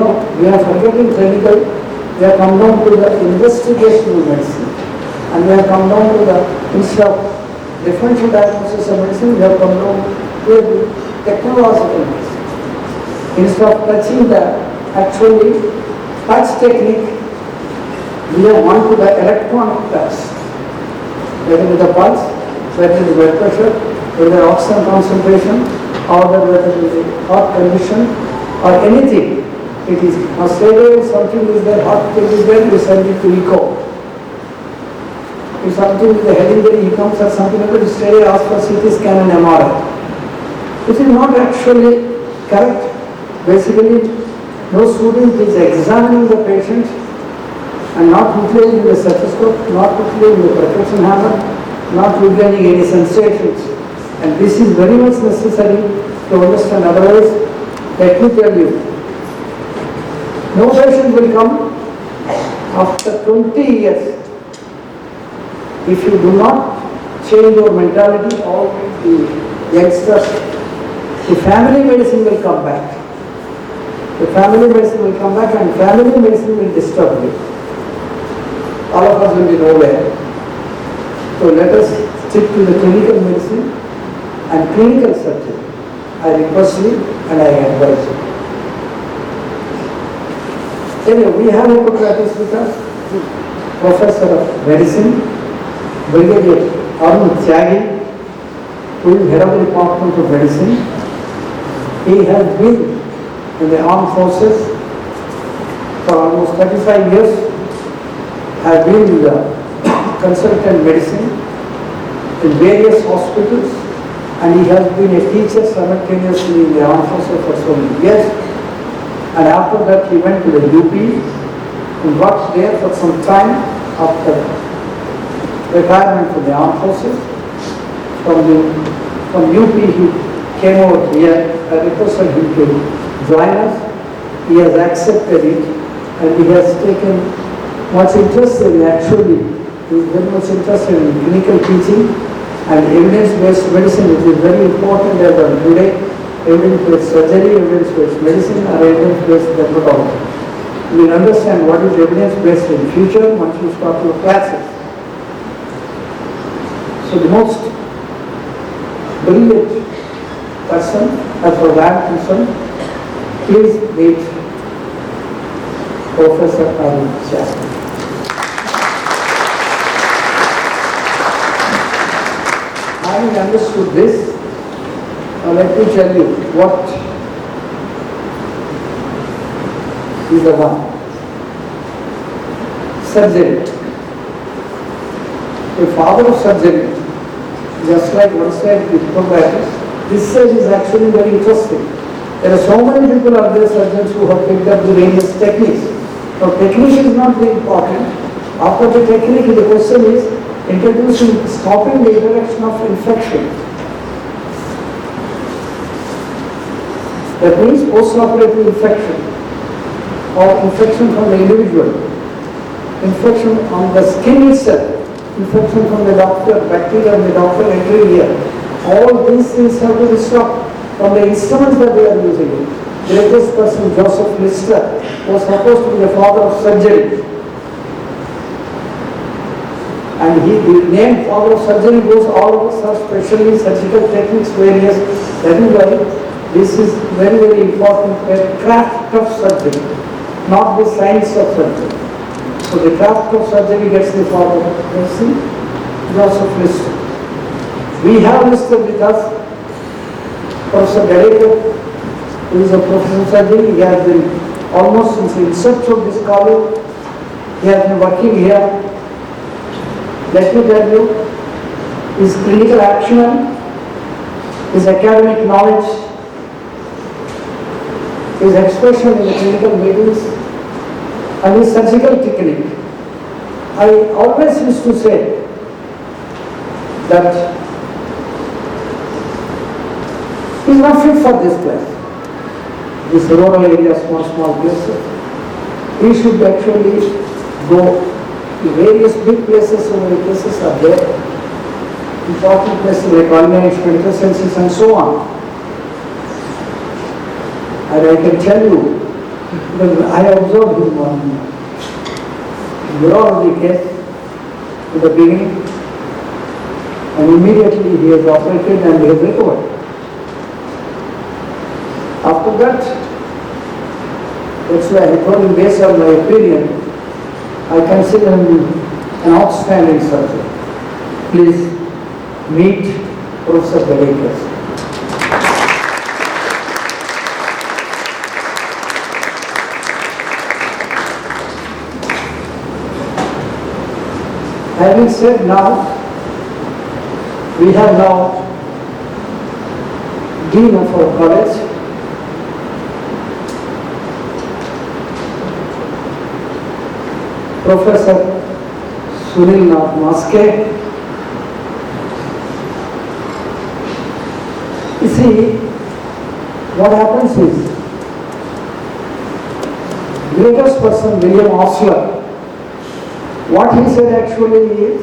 are forgetting clinical, we have come down to the investigational medicine. And we have come down to the, instead of differential diagnosis of medicine, we have come down to the technological medicine. Instead of touching the actually touch technique, we have gone to the electronic touch. Whether it is the pulse, whether it is blood pressure, whether oxygen concentration, or whether it is a heart condition, or anything. It is Australia, something is there, heart thing is there, we send it to echo. If something with the head injury, he comes or something like that, Australia asks for CT scan and MRI. This is not actually correct. Basically, no student is examining the patient and not utilizing the stethoscope, not utilizing the percussion hammer, not utilizing any sensations. And this is very much necessary to understand. Otherwise, let me tell you, no patient will come after 20 years. If you do not change your mentality, all the youngsters, the family medicine will come back. The family medicine will come back and family medicine will disturb you. All of us will be nowhere. So let us stick to the clinical medicine and clinical surgery. I request you and I advise you. Anyway, we have Hippocrates with us, Professor of Medicine, Brigadier Arun Tyagi, who is head of the Department of Medicine. He has been in the armed forces for almost 35 years, has been in the consultant medicine in various hospitals, and he has been a teacher simultaneously in the armed forces for so many years. And after that he went to the UP and worked there for some time after retirement from the armed forces. From UP he came over here. I requested him to join us. He has accepted it and he has taken much interest in actually, he is very much interested in clinical teaching and evidence-based medicine, which is very important as of today. Evidence-based surgery, evidence-based medicine, or evidence-based dermatology. We will understand what is evidence-based in future once we start your classes. So the most brilliant person, as far as I am concerned, is the Professor Arun Tyagi. Having understood this, let me tell you what is the one. Surgery. The father of surgery, just like one side with Hippocrates, this side is actually very interesting. There are so many people out there, surgeons, who have picked up the various techniques. Now, technique is not very important. After the technique, the question is introducing, stopping the interaction of infection. That means post-operative infection or infection from the individual, infection on the skin itself, infection from the doctor, bacteria and the doctor entering here. All these things have to be stopped from the instruments that they are using. The greatest person, Joseph Lister, was supposed to be the father of surgery. And the name father of surgery goes all of us are specially surgical techniques various. That is why this is very, very important, the craft of surgery, not the science of surgery. So the craft of surgery gets the father of medicine, Joseph Lister. We have Lister with us, Professor Director, who is a professor of surgery. He has been almost since the inception of this college. He has been working here. Let me tell you, his clinical acumen, his academic knowledge, his expression in the clinical meetings, and his surgical technique. I always used to say that he is not fit for this place. This rural area, small places. He should actually go to various big places, so many places are there. important places like organic medical sciences and so on. And I can tell you, because I observed him on urology case in the beginning, and immediately he has operated and he has recovered. After that, that's why I told him, based on my opinion, I consider him an outstanding surgeon. Please meet Professor Vikhe. Having said now, we have now Dean of our college, Professor Sunil Nath Maske. You see, what happens is, greatest person, William Osler, what he said actually is,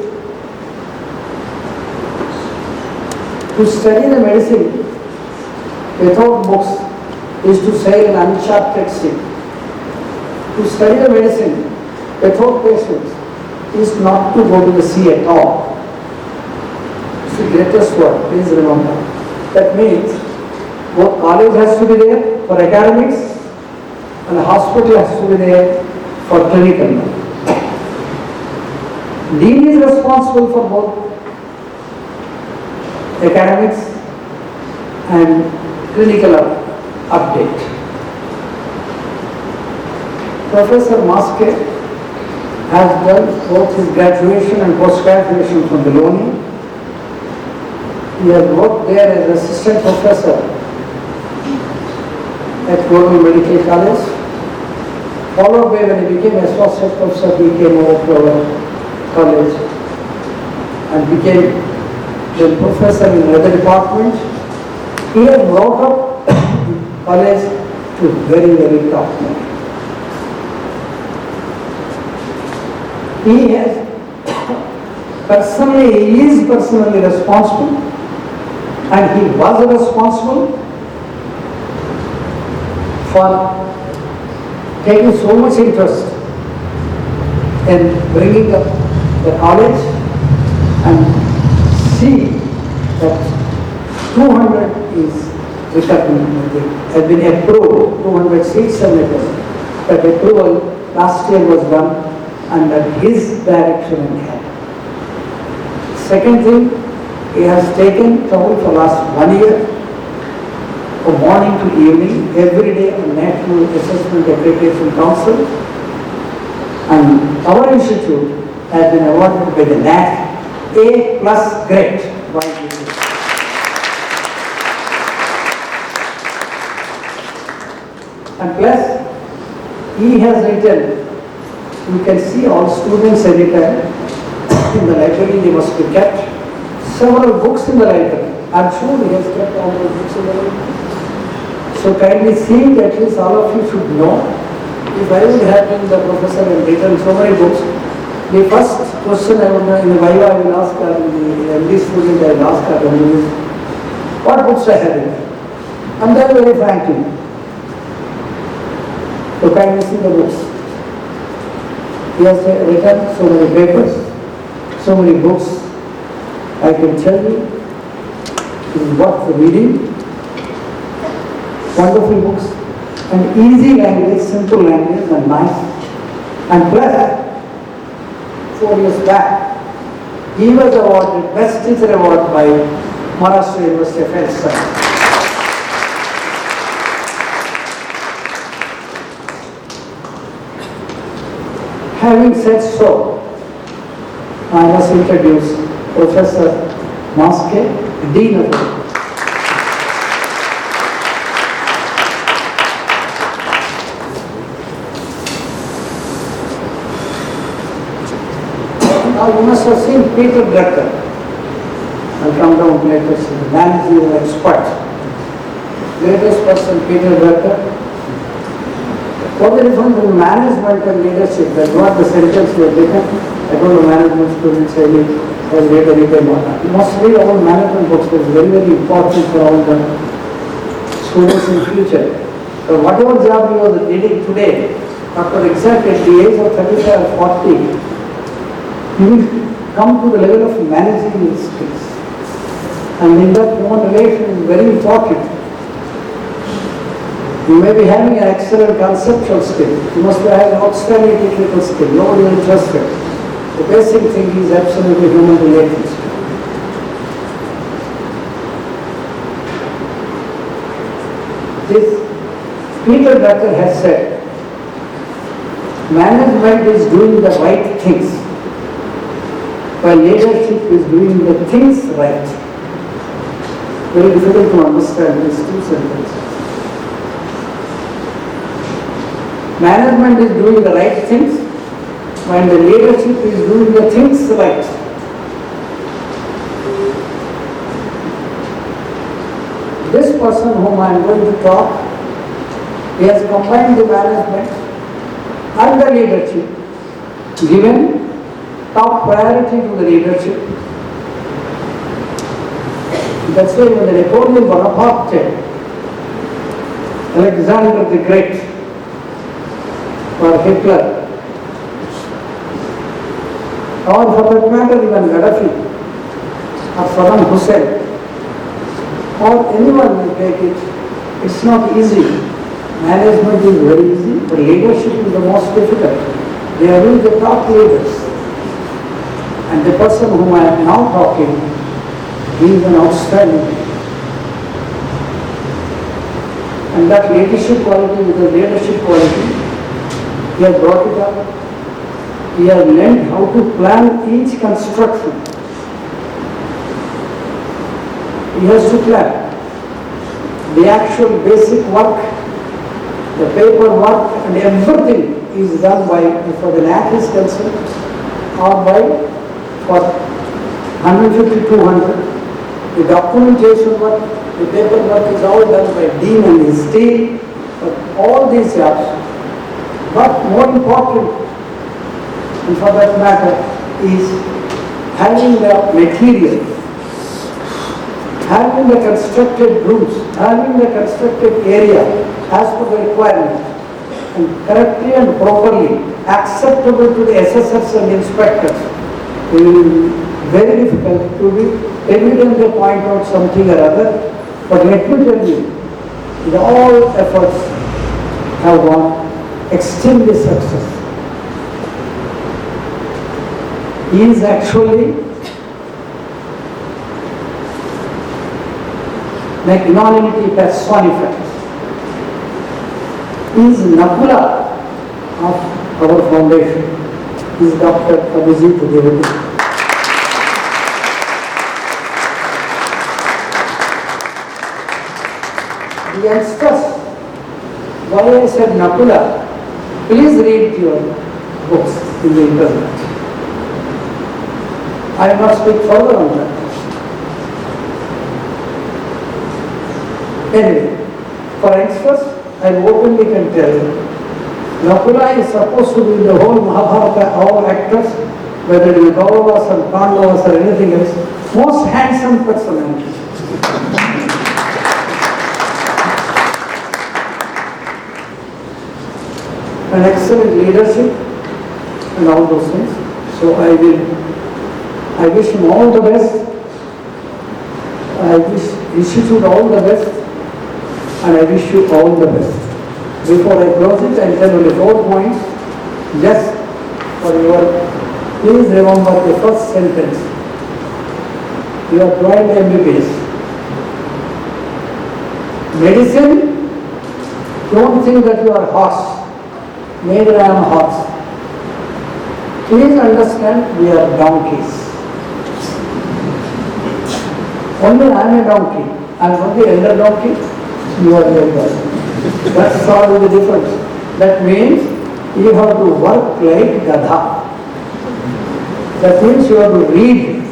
to study the medicine without books is to sail an uncharted sea. To study the medicine without patients is not to go to the sea at all. It's the greatest word, please remember. That means both college has to be there for academics and the hospital has to be there for clinical knowledge. Dean is responsible for both academics and clinical update. Professor Maske has done both his graduation and post-graduation from Bologna. He has worked there as assistant professor at Global Medical College. Followed by, when he became associate professor, he came over to our college and became the professor in another department. He has brought up college to very, very top level. He is personally responsible, and he was responsible for taking so much interest in bringing up the college and see that 200 is has been approved, 200 seats submitted. That approval last year was done under his direction and hand. Second thing, he has taken trouble for last 1 year, from morning to evening, every day on National Assessment Accreditation Council, and our institute has been awarded by the NAC A+ grade. By this. And plus, he has written, you can see all students anytime in the library, they must be kept. Several books in the library. I'm sure he has kept all those books in the library. So kindly see, at least all of you should know. If I would have been the professor and written so many books, the first question I would in the Viva I will ask her, in the MD student I will ask her, what books I have written? And then very frankly, so kindly see the books. He has written so many papers, so many books. I can tell you, it is worth reading. Wonderful books and easy language, simple language and nice. And plus, 4 years back, he was awarded Best Teacher Award by Maharashtra University of Health Science. Having said so, I must introduce Professor Maske, Dean of it. Now you must have seen Peter Drucker. I'll come down later, the managerial expert. Greatest person, Peter Drucker. What the difference in management and leadership? That's what the sentence we have taken. I don't know management students, I has read anything on that. You must read all management books. It's very, very important for all the students in future. So whatever job you are leading today, after exactly at the age of 35 or 40, you will come to the level of managing your skills. And in that human relation is very important. You may be having an excellent conceptual skill. You must be having outstanding technical skill. Nobody will trust it. The basic thing is absolutely human relations. This Peter Drucker has said, management is doing the right things, while leadership is doing the things right. Very difficult to understand these two sentences. Management is doing the right things, while the leadership is doing the things right. This person whom I am going to talk, he has combined the management and the leadership, given top priority to the leadership. That's why when the Napoleon Bonaparte, Alexander the Great, or Hitler, or for that matter even Gaddafi, or Saddam Hussein, or anyone will take it, it's not easy. Management is very easy, but leadership is the most difficult. They are really the top leaders. And the person whom I am now talking, he is an outstanding. And that leadership quality is the leadership quality. He has brought it up. He has learned how to plan each construction. He has to plan the actual basic work, the paperwork, and everything is done by, for the NAC is concerned, or by for 150, 200. The documentation work, the paperwork is all done by Dean and his team, but all these jobs. But more important, and for that matter, is having the material, having the constructed rooms, having the constructed area as per the requirement, and correctly and properly acceptable to the assessors and inspectors. It will be very difficult to be evidently point out something or other, but let me tell you, all efforts have gone extremely successful. He is actually magnanimity personified. He is Nakula of our foundation. He is Dr. Abhijit Devati. The youngsters, why I said Nakula, please read your books in the internet. I will not speak further on that. Anyway, for youngsters, I openly can tell you, Nakula is supposed to be the whole Mahabharata, all actors, whether it is Kauravas or Pandavas or anything else, most handsome personality. An excellent leadership and all those things. So I wish him all the best. I wish Institute all the best, and I wish you all the best. Before I close it, I'll tell only 4 points. Just for your, please remember the first sentence. You are joined MBBS. Medicine, don't think that you are horse. Neither I am horse. Please understand, we are donkeys. Only I am a donkey. I am not the elder donkey. You are the elder. That's all the difference. That means you have to work like Gadha. That means you have to read.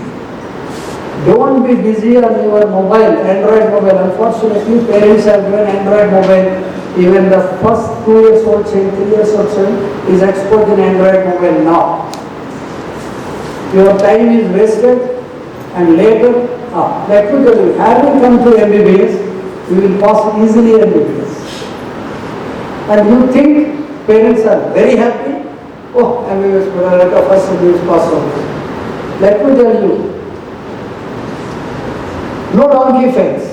Don't be busy on your mobile, Android mobile. Unfortunately, parents have given Android mobile. Even the first 2 years old child, 3 years old child is expert in Android mobile now. your time is wasted, and later, let me tell you, having come to MBBS, you will pass easily MBBS. And you think parents are very happy, oh, MBBS, let the first MBBS pass on. Let me tell you, no donkey fails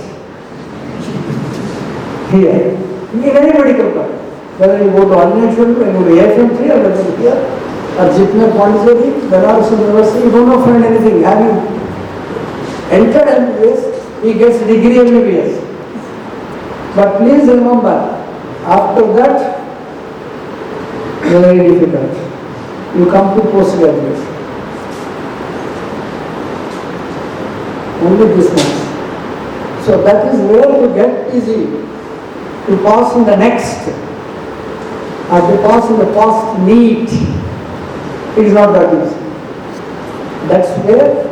here, in any medical college. Whether you go to Arunachal, whether you go to AFM3, or whether you here, or Jitme Pondicherry, Banaras University, you don't know find anything. Having entered MBBS, he gets degree MBBS. But please remember, after that, very difficult. You come to post-graduation. Only this much. So that is where to get easy to pass in the next, or to pass in the past NEET. It is not that easy. That's where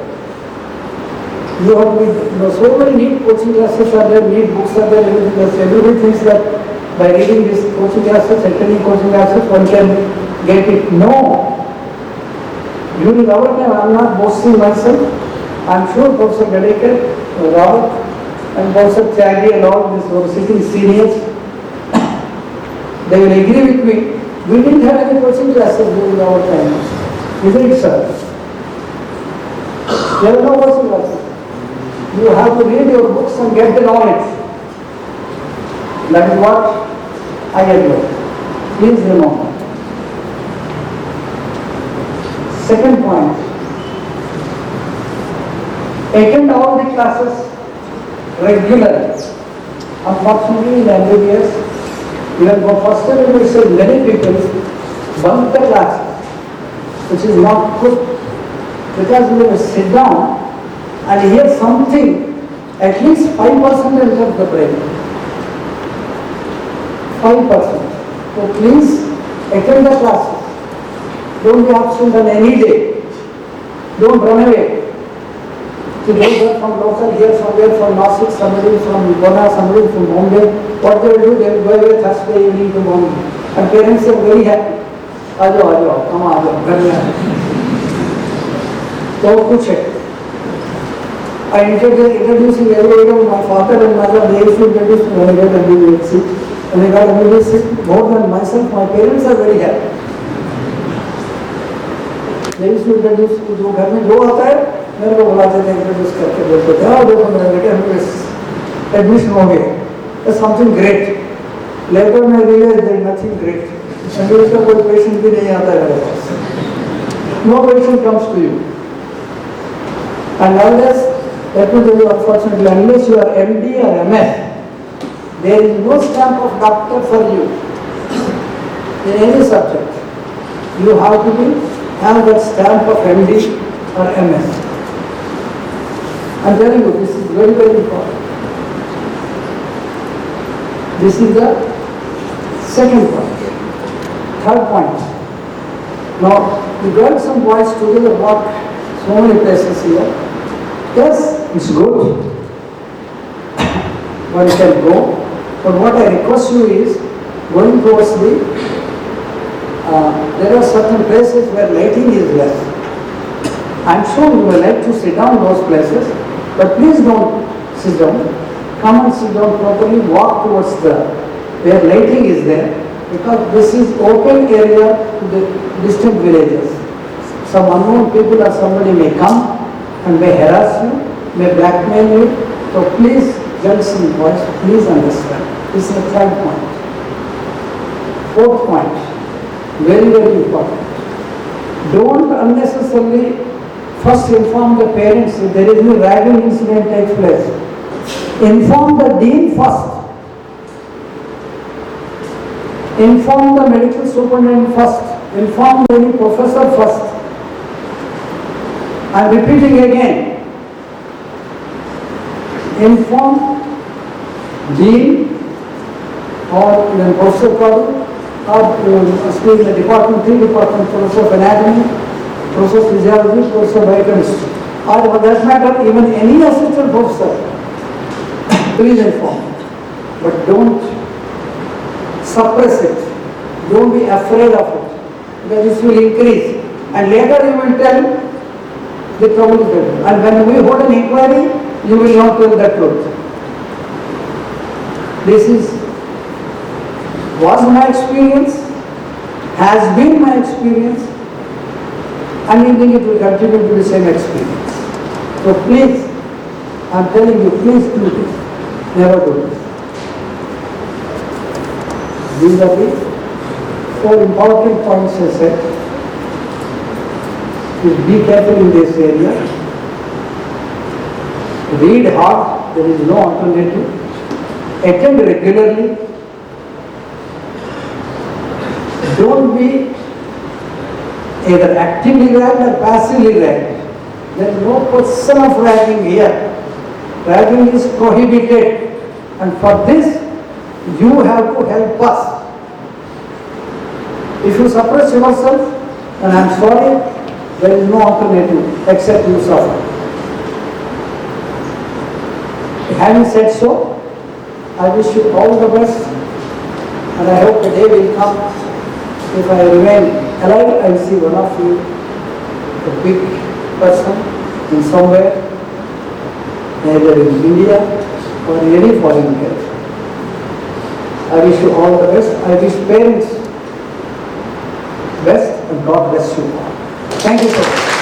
you have to, so many NEET coaching classes are there, NEET books are there, everything else. Everybody thinks that by reading these coaching classes, attending coaching classes, one can get it. No. During our time, I am not boasting myself. I am sure Professor Gadekar, Robert, and Professor Tyagi and all these were sitting seniors. They will agree with me. We didn't have any coaching classes during our time. Isn't it, sir? There are no coaching classes. You have to read your books and get the knowledge. That is what I advise. Please remember. Second point. Attend all the classes regularly. Unfortunately, in MBBS, even for first time we say many people bunk the classes, which is not good, because when you sit down and hear something, at least 5% enters the brain. 5%. So please attend the classes. Don't be absent on any day. Don't run away. So those are from local, here somewhere from Nasik, somebody from Gona, somebody from Bombay. What they will do, they will go away Thursday evening to Bombay. And parents are very happy. Aajo, come on, घर में आओ. तो कुछ है. I introducing everyone, my father and mother, they used to introduce me when I got MBBS seat. When I got MBBS seat, more than myself, my parents are very happy. They used to introduce me, जो घर में जो आता है, मेरे को बुला देते हैं, इंट्रोड्यूस करके बोलते थे, हाँ देखो मेरा बेटा MBBS एडमिशन हो गया. That's something great. Later I realized there is nothing great. MBBS का कोई patient भी नहीं आता है मेरे पास. No patient comes to you. And unless, let me tell you, unfortunately, unless you are MD or MS, there is no stamp of doctor for you in any subject. You have to have that stamp of MD or MS. I am telling you, this is very, very important. This is the second point. Third point. Now, the girls and boys together work so many places here. Yes, it's good. One can go. But what I request you is, going towards there are certain places where lighting is less. I'm sure you will like to sit down those places, but please don't sit down. Come and sit down properly, walk towards where lighting is there, because this is open area to the distant villages. Some unknown people or somebody may come and may harass you, may blackmail you. So please, girls and boys, please understand. This is the third point. Fourth point, very, very important. Don't unnecessarily first inform the parents if there is any ragging incident takes place. Inform the dean first. Inform the medical superintendent first. Inform the professor first. I am repeating again. Inform dean or even Professor Patil or speak in the department, three department, Professor of Anatomy, Professor of Physiology, Professor of Biochemistry, or for that matter, even any assistant professor, please inform. But don't suppress it. Don't be afraid of it, because this will increase. And later you will tell, the trouble is there. And when we hold an inquiry, you will not tell the truth. This was my experience, has been my experience, and I think it will continue to be the same experience. So please, I am telling you, please do this. Never do this. These are the 4 important points I said. Please be careful in this area. Read hard, there is no alternative. Attend regularly. Don't be either actively ragged or passively ragged. There is no question of ragging here. Ragging is prohibited, and for this you have to help us. If you suppress yourself, then I am sorry, there is no alternative except you suffer. Having said so, I wish you all the best, and I hope the day will come. If I remain alive, I will see one of you, a big person in somewhere, either in India or in any foreign country. I wish you all the best. I wish parents best, and God bless you all. Thank you so much.